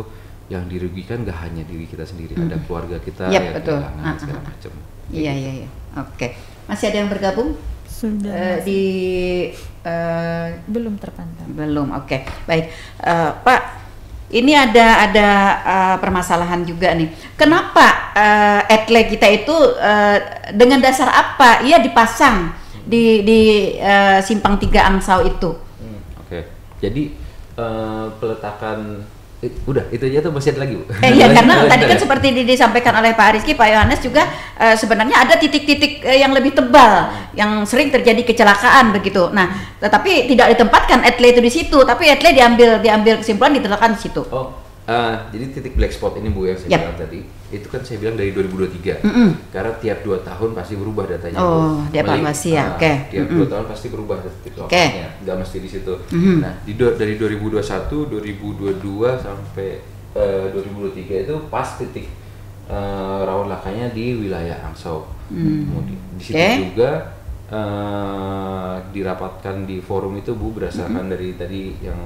yang dirugikan gak hanya diri kita sendiri, ada keluarga kita yang kehilangan segala macam. Iya. Oke. Masih ada yang bergabung? Sudah. Belum terpantau. Belum. Oke. Baik. Pak, ini ada permasalahan juga nih. Kenapa etle kita itu dengan dasar apa ia dipasang di Simpang 3 Angsau itu? Oke. Jadi peletakan udah itu aja tuh masih ada lagi Bu. Iya karena tadi kan seperti disampaikan oleh Pak Rizky, Pak Yohanes juga sebenarnya ada titik-titik yang lebih tebal yang sering terjadi kecelakaan begitu. Nah, tetapi tidak ditempatkan etle itu di situ, tapi etle diambil kesimpulan diletakkan di situ. Jadi titik black spot ini Bu yang saya bilang tadi, itu kan saya bilang dari 2023. Karena tiap 2 tahun pasti berubah datanya. Dievaluasi ya. Tiap 2 tahun pasti berubah titik lokasinya. Nggak mesti di situ. Nah, dari 2021, 2022 sampai 2023 itu pas titik rawan lakanya di wilayah Angsau. Kemudian di situ juga dirapatkan di forum itu Bu, berdasarkan dari tadi yang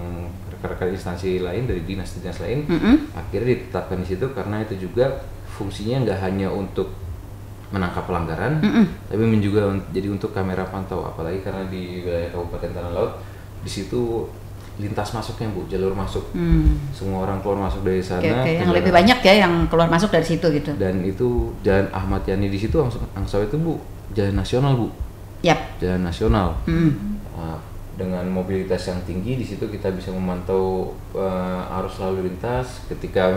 rekan-rekan instansi lain, dari dinas-dinas lain, akhirnya ditetapkan di situ karena itu juga fungsinya nggak hanya untuk menangkap pelanggaran, tapi juga jadi untuk kamera pantau, apalagi karena di wilayah Kabupaten Tanah Laut di situ lintas masuknya Bu, jalur masuk, semua orang keluar masuk dari sana. Yang lebih banyak ya yang keluar masuk dari situ gitu. Dan itu Jalan Ahmad Yani di situ Angsau itu Bu, jalan nasional Bu. Jalan nasional. Dengan mobilitas yang tinggi di situ kita bisa memantau arus lalu lintas. Ketika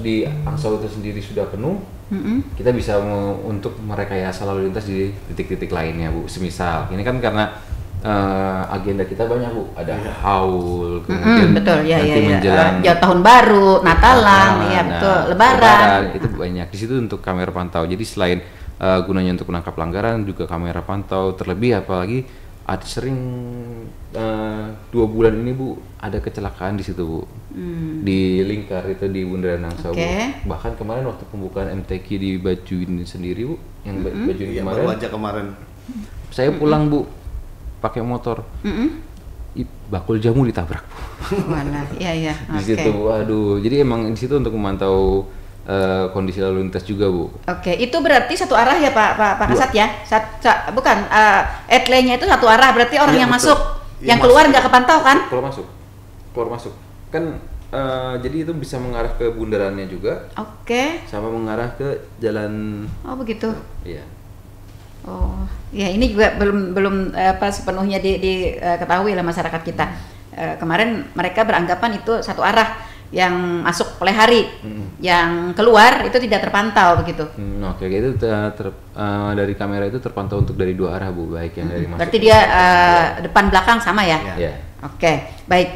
di Angsau itu sendiri sudah penuh, kita bisa untuk merekayasa lalu lintas di titik-titik lainnya Bu. Semisal ini kan karena agenda kita banyak Bu, ada haul, kemudian nanti menjelang tahun baru, Natalan, betul, Lebaran itu banyak di situ untuk kamera pantau. Jadi selain gunanya untuk menangkap pelanggaran, juga kamera pantau, terlebih apalagi ada sering 2 bulan ini Bu ada kecelakaan di situ Bu, di Lingkar itu di Bundaran Angsau Bu. Bahkan kemarin waktu pembukaan MTQ di Bajuin sendiri Bu, yang Bajuin kemarin, baru aja kemarin saya pulang Bu pakai motor, bakul jamu ditabrak Bu. Walah, iya. Di situ Bu, aduh, jadi emang di situ untuk memantau kondisi lalu lintas juga Bu. Oke, itu berarti satu arah ya Pak Kasat ya? Bukan, etle-nya itu satu arah, berarti orang yang betul. masuk, yang keluar nggak kepantau kan? Keluar masuk, kan jadi itu bisa mengarah ke bundarannya juga. Oke. Sama mengarah ke jalan. Oh begitu. Iya. Oh, ya ini juga belum sepenuhnya diketahui oleh masyarakat kita. Kemarin mereka beranggapan itu satu arah, yang masuk oleh hari, yang keluar itu tidak terpantau begitu. Oke, itu dari kamera itu terpantau untuk dari 2 arah Bu, baik yang dari masuk. Berarti dia depan belakang sama ya? Iya. Oke, baik.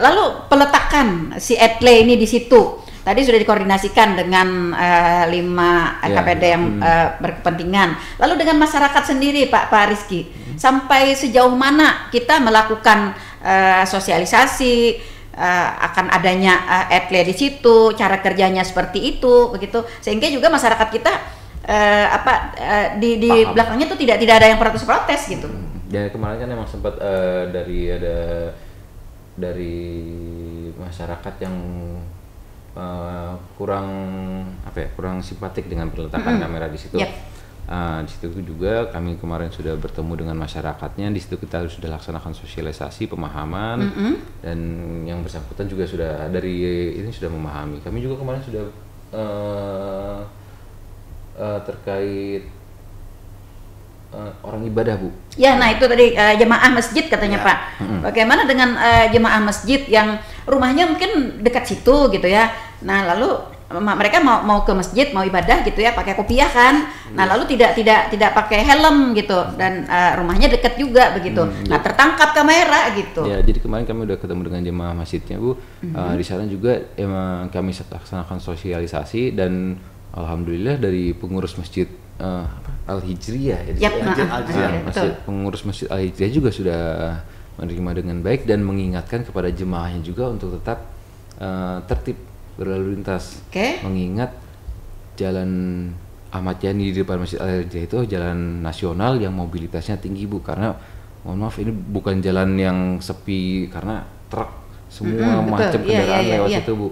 Lalu peletakan si etle ini di situ tadi sudah dikoordinasikan dengan 5 KPD yang berkepentingan. Lalu dengan masyarakat sendiri Pak Rizky, sampai sejauh mana kita melakukan sosialisasi akan adanya etle di situ, cara kerjanya seperti itu, begitu, sehingga juga masyarakat kita di belakangnya tuh tidak ada yang protes gitu. Ya kemarin kan emang sempat dari masyarakat yang kurang simpatik dengan peletakan kamera di situ. Di situ juga kami kemarin sudah bertemu dengan masyarakatnya. Di situ kita sudah laksanakan sosialisasi pemahaman, dan yang bersangkutan juga sudah sudah memahami. Kami juga kemarin sudah terkait orang ibadah Bu. Ya, nah itu tadi jemaah masjid katanya Pak. Bagaimana dengan jemaah masjid yang rumahnya mungkin dekat situ gitu ya. Nah lalu mereka mau ke masjid, mau ibadah gitu ya, pakai kopiah kan. Nah lalu tidak pakai helm gitu, dan rumahnya dekat juga begitu. Nah tertangkap kamera gitu. Ya, jadi kemarin kami udah ketemu dengan jemaah masjidnya Bu. Di sana juga emang kami laksanakan sosialisasi, dan alhamdulillah dari pengurus masjid Al-Hijriyah pengurus masjid Al-Hijriyah juga sudah menerima dengan baik dan mengingatkan kepada jemaahnya juga untuk tetap tertib berlalu lintas. Mengingat jalan Ahmad Yani di depan Masjid Al-Hijriyah itu jalan nasional yang mobilitasnya tinggi Bu, karena mohon maaf ini bukan jalan yang sepi karena truk semua macam kendaraan lewat situ Bu.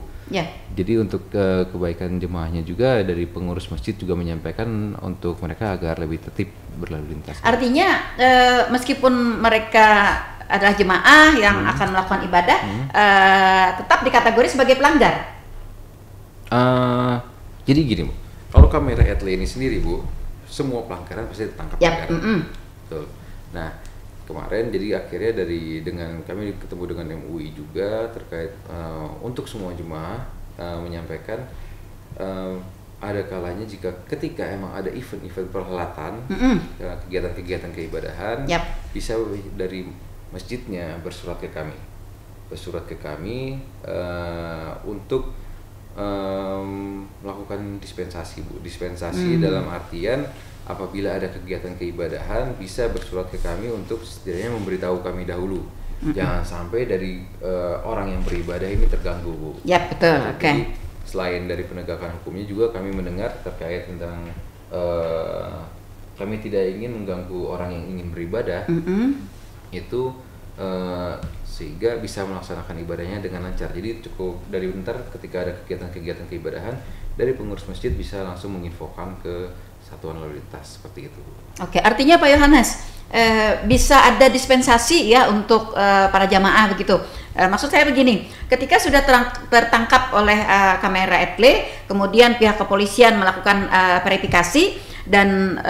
Jadi untuk kebaikan jemaahnya juga dari pengurus masjid juga menyampaikan untuk mereka agar lebih tertib berlalu lintas. Artinya meskipun mereka adalah jemaah yang akan melakukan ibadah, tetap dikategori sebagai pelanggar. Jadi gini Bu, kalau kamera etle ini sendiri Bu, semua pelanggaran pasti ditangkap pelanggaran. Betul. Nah kemarin jadi akhirnya dengan kami ketemu dengan MUI juga terkait untuk semua jemaah menyampaikan ada kalanya jika ketika emang ada event-event perhelatan, kegiatan-kegiatan keibadahan, bisa dari masjidnya bersurat ke kami untuk melakukan dispensasi Bu. Dispensasi dalam artian apabila ada kegiatan keibadahan bisa bersurat ke kami untuk setidaknya memberitahu kami dahulu. Jangan sampai dari orang yang beribadah ini terganggu Bu. Ya betul. Jadi selain dari penegakan hukumnya juga kami mendengar terkait tentang kami tidak ingin mengganggu orang yang ingin beribadah. Itu sehingga bisa melaksanakan ibadahnya dengan lancar. Jadi cukup dari bentar ketika ada kegiatan-kegiatan keibadahan dari pengurus masjid bisa langsung menginfokan ke satuan lalu lintas seperti itu. Oke, artinya Pak Yohanes bisa ada dispensasi ya untuk para jamaah begitu. Maksud saya begini, ketika sudah tertangkap oleh kamera etle, kemudian pihak kepolisian melakukan verifikasi dan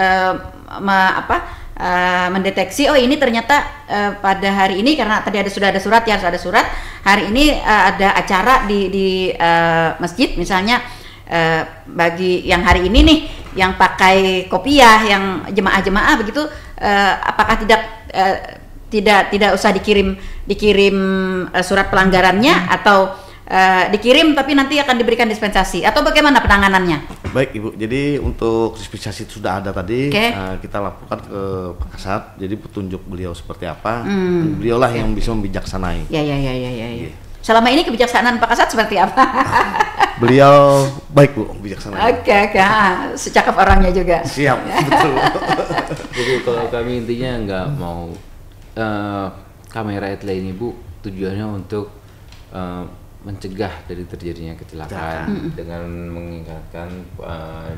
mendeteksi ini ternyata pada hari ini karena tadi sudah ada surat ya, harus ada surat. Hari ini ada acara di masjid misalnya, bagi yang hari ini nih yang pakai kopiah, yang jemaah-jemaah begitu, apakah tidak usah dikirim surat pelanggarannya atau dikirim tapi nanti akan diberikan dispensasi atau bagaimana penanganannya? Baik Ibu, jadi untuk dispensasi sudah ada tadi, kita laporkan ke Pak Kasat. Jadi petunjuk beliau seperti apa, beliaulah yang bisa membijaksanai. Ya. Selama ini kebijaksanaan Pak Kasat seperti apa? Beliau baik Bu, bijaksana. Oke, secakap orangnya juga. Siap, betul. Jadi kalau kami intinya nggak mau kamera etle ini Bu, tujuannya untuk mencegah dari terjadinya kecelakaan dengan mengingatkan,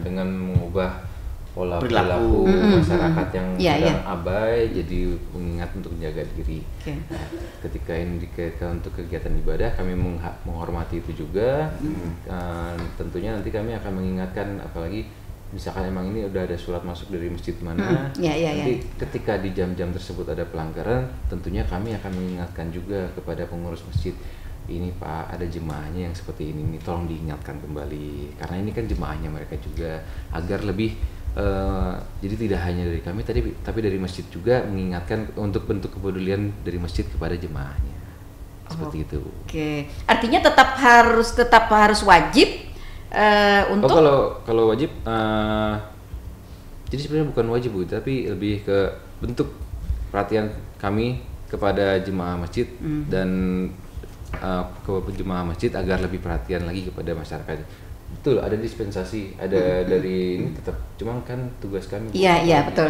dengan mengubah pola perilaku masyarakat yang sedang abai, jadi mengingat untuk menjaga diri. Nah, ketika ini dikaitkan untuk kegiatan ibadah, kami menghormati itu juga. Tentunya nanti kami akan mengingatkan, apalagi misalkan emang ini udah ada surat masuk dari masjid mana, nanti ketika di jam-jam tersebut ada pelanggaran, tentunya kami akan mengingatkan juga kepada pengurus masjid. Ini Pak, ada jemaahnya yang seperti ini tolong diingatkan kembali, karena ini kan jemaahnya mereka juga, agar lebih jadi tidak hanya dari kami tapi dari masjid juga mengingatkan untuk bentuk kepedulian dari masjid kepada jemaahnya. Seperti itu. Oke. Artinya tetap harus wajib untuk kalau wajib jadi sebenarnya bukan wajib Bu, tapi lebih ke bentuk perhatian kami kepada jemaah masjid dan ke jemaah masjid agar lebih perhatian lagi kepada masyarakat. Betul, ada dispensasi, ada dari ini tetap, cuma kan tugas kami. Iya betul.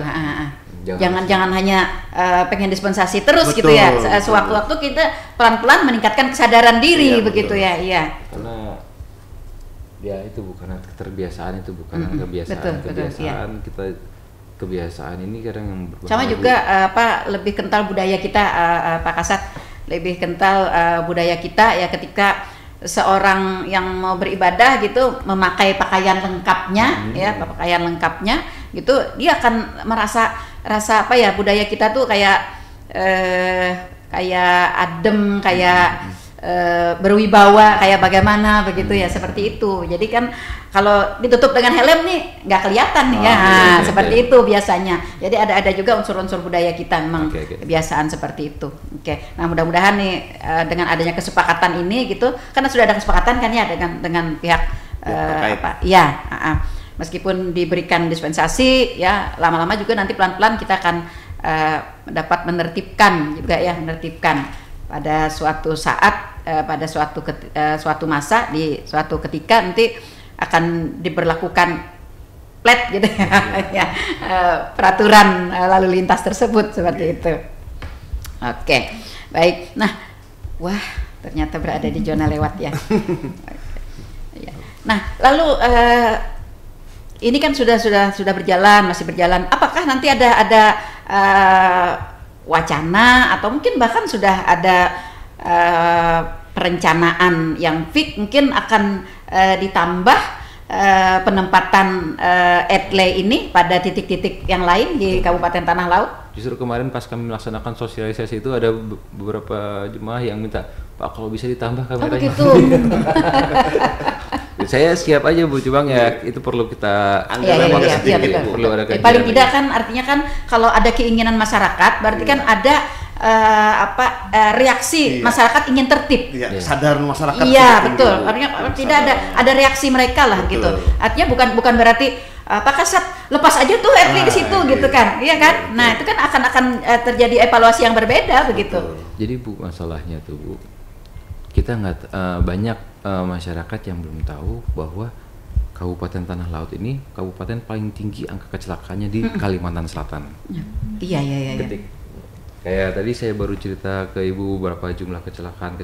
Jangan hanya pengen dispensasi terus gitu ya. Sewaktu-waktu kita pelan-pelan meningkatkan kesadaran diri begitu betul. ya. Iya. Karena ya itu bukan keterbiasaan, itu bukan kebiasaan. Kita kebiasaan ini kadang yang berpengaruh. Sama juga lebih kental budaya kita, Pak Kasat, lebih kental budaya kita ya, ketika seorang yang mau beribadah gitu memakai pakaian lengkapnya pakaian lengkapnya gitu, dia akan merasa budaya kita tuh kayak adem, kayak berwibawa, kayak bagaimana begitu ya, seperti itu. Jadi kan kalau ditutup dengan helm nih nggak kelihatan nih seperti itu biasanya. Jadi ada juga unsur-unsur budaya kita memang kebiasaan seperti itu. Nah mudah-mudahan nih dengan adanya kesepakatan ini gitu, karena sudah ada kesepakatan kan ya dengan pihak meskipun diberikan dispensasi ya, lama-lama juga nanti pelan-pelan kita akan dapat menertibkan pada suatu saat, pada suatu masa, di suatu ketika nanti akan diberlakukan flat gitu ya, peraturan lalu lintas tersebut seperti itu. Oke, baik. Nah, wah ternyata berada di zona lewat ya. Nah, lalu ini kan sudah berjalan, masih berjalan. Apakah nanti ada wacana atau mungkin bahkan sudah ada perencanaan yang fix, mungkin akan ditambah penempatan etle ini pada titik-titik yang lain di Kabupaten Tanah Laut? Justru kemarin pas kami melaksanakan sosialisasi itu ada beberapa jemaah yang minta, Pak kalau bisa ditambah kameranya. Oh begitu. Saya siap aja Bu, cuma ya itu perlu kita perlu ada kajian. Paling tidak kan artinya kan kalau ada keinginan masyarakat berarti kan ada reaksi masyarakat ingin tertib. Sadar masyarakat. Iya betul. Artinya tidak ada reaksi mereka lah gitu. Artinya bukan berarti Pak Kasat lepas aja tuh etle di situ gitu kan. Iya kan? Nah, itu kan akan terjadi evaluasi yang berbeda begitu. Jadi Bu, masalahnya tuh Bu, kita nggak banyak masyarakat yang belum tahu bahwa Kabupaten Tanah Laut ini kabupaten paling tinggi angka kecelakaannya di Kalimantan Selatan. Iya. Kayak tadi saya baru cerita ke Ibu berapa jumlah kecelakaan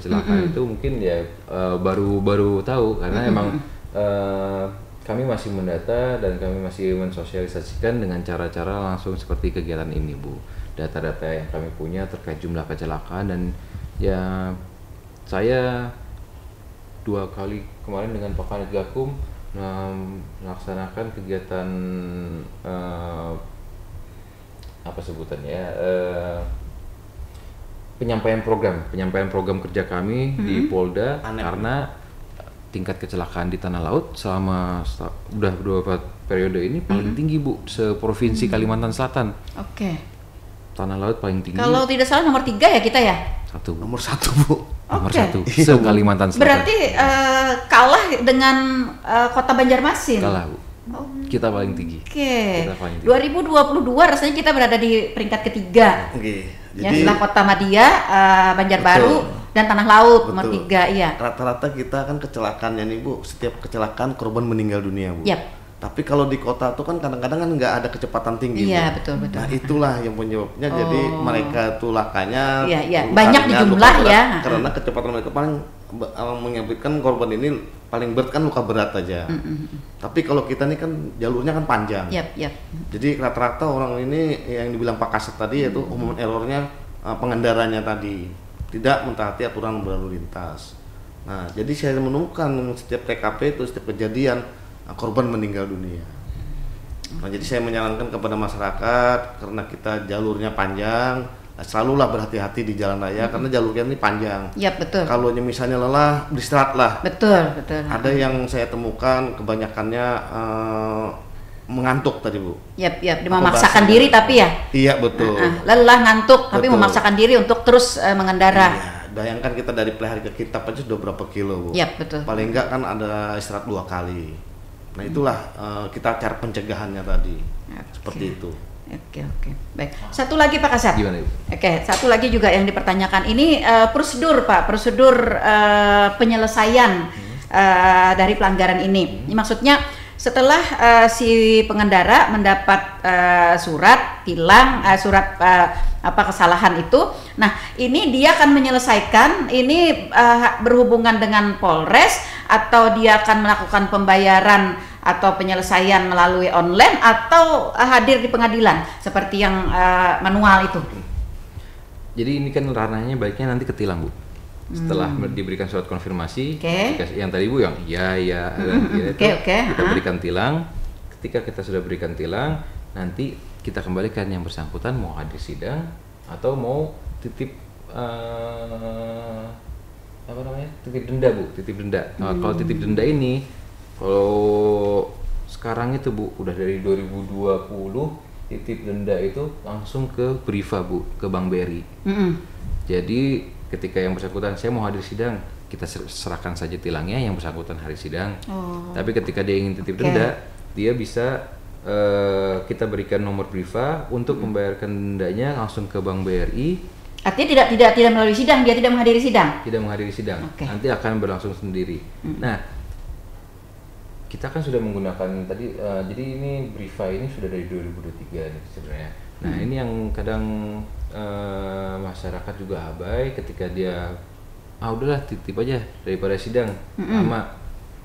itu mungkin ya baru tahu, karena emang kami masih mendata dan kami masih mensosialisasikan dengan cara-cara langsung seperti kegiatan ini Bu. Data-data yang kami punya terkait jumlah kecelakaan, dan ya saya 2 kali kemarin dengan Pak Kanit Gakum melaksanakan kegiatan penyampaian program kerja kami di Polda, karena tingkat kecelakaan di Tanah Laut selama udah beberapa periode ini paling tinggi Bu, seprovinsi Kalimantan Selatan. Tanah Laut paling tinggi. Kalau tidak salah nomor 3 ya kita ya? Nomor 1 Bu. Nomor 1 se Kalimantan Selatan. Berarti kalah dengan Kota Banjarmasin. Kalah Bu. Kita paling tinggi. Oke. 2022 rasanya kita berada di peringkat ketiga. Oke. Ya, setelah Kota Madia, Banjarbaru dan Tanah Laut nomor 3, iya. Rata-rata kita kan kecelakaannya nih Bu, setiap kecelakaan korban meninggal dunia Bu. Yap. Tapi kalau di kota tuh kan kadang-kadang kan nggak ada kecepatan tinggi. Iya, Bu. betul. Nah itulah yang penyebabnya. Jadi mereka tuh lakanya banyak di jumlah ya. Karena kecepatan mereka paling mengakibatkan korban ini paling berat kan luka berat aja. Tapi kalau kita nih kan jalurnya kan panjang. Yap. Jadi rata-rata orang ini yang dibilang Pak Kasat tadi yaitu umum errornya pengendaranya tadi tidak mentaati aturan berlalu lintas. Nah jadi saya menemukan setiap TKP itu setiap kejadian korban meninggal dunia. Nah jadi saya menyarankan kepada masyarakat karena kita jalurnya panjang. Selalulah berhati-hati di jalan raya karena jalurnya ini panjang. Iya betul. Kalau misalnya lelah, beristirahatlah. Betul. Ada yang saya temukan kebanyakannya mengantuk tadi Bu. Iya. Memaksakan diri tapi ya. Iya betul. Lelah, ngantuk, tapi memaksakan diri untuk terus mengendara. Iya. Bayangkan kita dari pelihara ke kitab aja sudah berapa kilo Bu. Iya betul. Paling enggak kan ada istirahat 2 kali. Nah itulah kita cara pencegahannya tadi. Seperti itu. Oke. Baik. Satu lagi Pak Kasat. Gimana Ibu? Oke, satu lagi juga yang dipertanyakan ini prosedur Pak, prosedur penyelesaian dari pelanggaran ini. Ini maksudnya setelah si pengendara mendapat surat tilang, surat kesalahan itu, nah ini dia akan menyelesaikan ini berhubungan dengan Polres atau dia akan melakukan pembayaran atau penyelesaian melalui online atau hadir di pengadilan seperti yang manual itu. Jadi ini kan ranahnya baiknya nanti ke tilang Bu. Setelah diberikan surat konfirmasi, yang tadi Bu yang iya kita berikan tilang. Ketika kita sudah berikan tilang, nanti kita kembalikan yang bersangkutan mau hadir sidang atau mau titip titip denda Bu, titip denda. Nah, kalau titip denda ini, kalau sekarang itu Bu, udah dari 2020 titip denda itu langsung ke Briva Bu, ke Bank BRI. Jadi ketika yang bersangkutan saya mau hadir sidang, kita serahkan saja tilangnya, yang bersangkutan hadir sidang. Tapi ketika dia ingin titip denda, dia bisa kita berikan nomor Briva untuk membayarkan dendanya langsung ke Bank BRI. Artinya tidak melalui sidang, dia tidak menghadiri sidang. Tidak menghadiri sidang, nanti akan berlangsung sendiri. Nah, kita kan sudah menggunakan tadi, jadi ini Briva ini sudah dari 2023 nih sebenarnya. Nah ini yang kadang masyarakat juga abai ketika dia udahlah titip aja daripada sidang lama.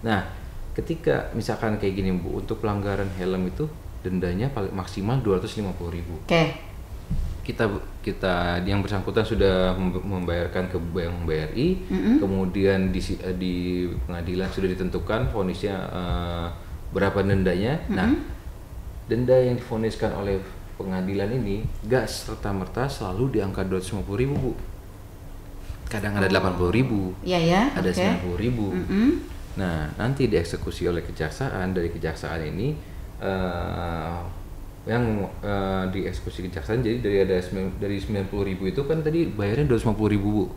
Nah ketika misalkan kayak gini Bu, untuk pelanggaran helm itu dendanya paling maksimal 250.000. Kita yang bersangkutan sudah membayarkan ke Bank BRI, kemudian di pengadilan sudah ditentukan vonisnya berapa dendanya. Nah, denda yang divoniskan oleh pengadilan ini gak serta-merta selalu di angka 250.000 Bu. Kadang ada 80.000, ada 90.000. Nah, nanti dieksekusi oleh kejaksaan. Dari kejaksaan ini yang dieksekusi kejaksaan, jadi dari 90.000 itu kan tadi bayarnya 250.000 Bu.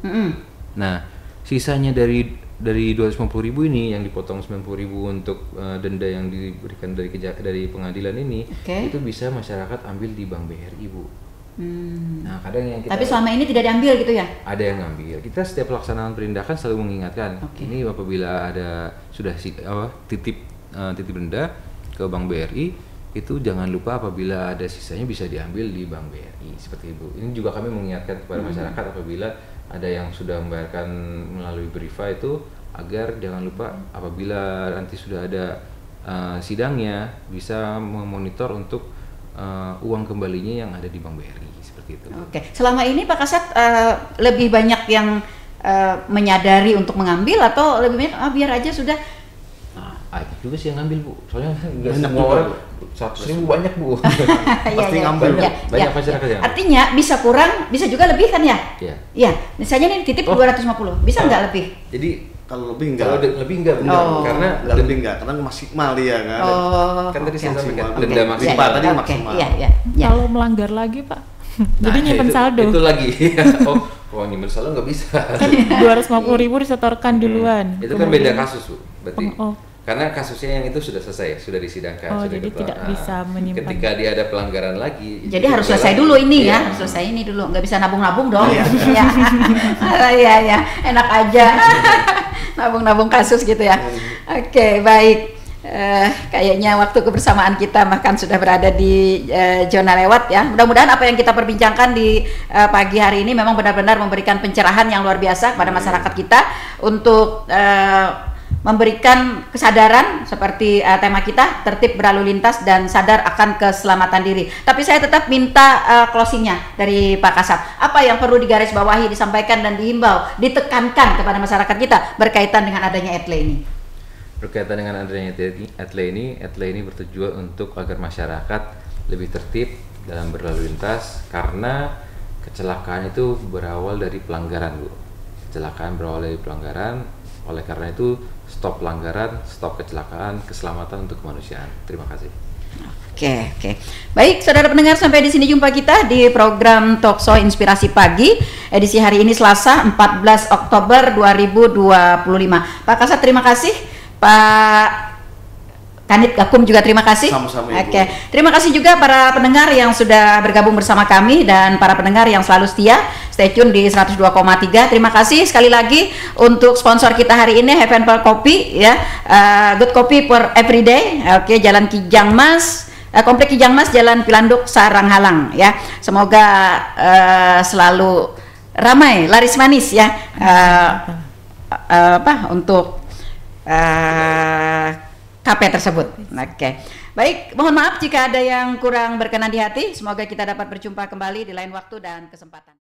Nah sisanya dari 250.000 ini yang dipotong 90.000 untuk denda yang diberikan dari pengadilan ini, itu bisa masyarakat ambil di Bank BRI Bu. Nah kadang yang kita, tapi selama ini tidak diambil gitu ya? Ada yang ngambil. Kita setiap pelaksanaan penindakan selalu mengingatkan, ini apabila ada sudah titip denda ke Bank BRI, itu jangan lupa apabila ada sisanya bisa diambil di Bank BRI, seperti itu. Ini juga kami mengingatkan kepada masyarakat apabila ada yang sudah membayarkan melalui Briva itu, agar jangan lupa apabila nanti sudah ada sidangnya bisa memonitor untuk uang kembalinya yang ada di Bank BRI, seperti itu. Selama ini Pak Kasat lebih banyak yang menyadari untuk mengambil atau lebih banyak biar aja sudah? Ada juga sih yang ngambil Bu, soalnya nggak semua orang 100.000 banyak Bu. Pasti ngambil banyak masyarakat yang. Artinya bisa kurang, bisa juga lebih kan ya? Iya. Misalnya nih titip 250, bisa nggak lebih? Jadi kalau lebih enggak. Kalau lebih enggak, karena lebih enggak, karena maksimal dia kan. Kan tadi saya sampaikan denda maksimal tadi maksimal. Kalau melanggar lagi Pak, jadi nyimpen saldo. Itu lagi. Nyimpen saldo nggak bisa. Kan 250.000 disetorkan duluan. Itu kan beda kasus Bu, berarti. Karena kasusnya yang itu sudah selesai, sudah disidangkan. Oh, sudah jadi tidak bisa menyimpan. Ketika dia ada pelanggaran lagi. Jadi harus selesai dulu ini ya, harus selesai ini dulu. Nggak bisa nabung-nabung dong. Iya. Iya, enak aja. Nabung-nabung kasus gitu ya. Oke, baik. Kayaknya waktu kebersamaan kita bahkan sudah berada di zona lewat ya. Mudah-mudahan apa yang kita perbincangkan di pagi hari ini memang benar-benar memberikan pencerahan yang luar biasa kepada masyarakat kita untuk memberikan kesadaran seperti tema kita, tertib berlalu lintas dan sadar akan keselamatan diri. Tapi saya tetap minta closingnya dari Pak Kasat. Apa yang perlu digarisbawahi, disampaikan dan dihimbau, ditekankan kepada masyarakat kita berkaitan dengan adanya ETLE ini? Berkaitan dengan adanya ETLE ini bertujuan untuk agar masyarakat lebih tertib dalam berlalu lintas, karena kecelakaan itu berawal dari pelanggaran, Bu. Kecelakaan berawal dari pelanggaran, oleh karena itu stop pelanggaran, stop kecelakaan, keselamatan untuk kemanusiaan. Terima kasih. Oke. Baik, saudara pendengar, sampai di sini jumpa kita di program Talkshow Inspirasi Pagi edisi hari ini Selasa 14 Oktober 2025. Pak Kasat terima kasih, Pak Kanit Gakum juga terima kasih. Sama-sama, Ibu. Oke. Terima kasih juga para pendengar yang sudah bergabung bersama kami dan para pendengar yang selalu setia stay tune di 102,3. Terima kasih sekali lagi untuk sponsor kita hari ini, Heaven for Coffee ya. Good coffee for everyday. Oke, Jalan Kijang Mas, Komplek Kijang Mas, Jalan Pilanduk, Saranghalang ya. Semoga selalu ramai, laris manis ya. Untuk KP tersebut. Oke. Baik, mohon maaf jika ada yang kurang berkenan di hati. Semoga kita dapat berjumpa kembali di lain waktu dan kesempatan.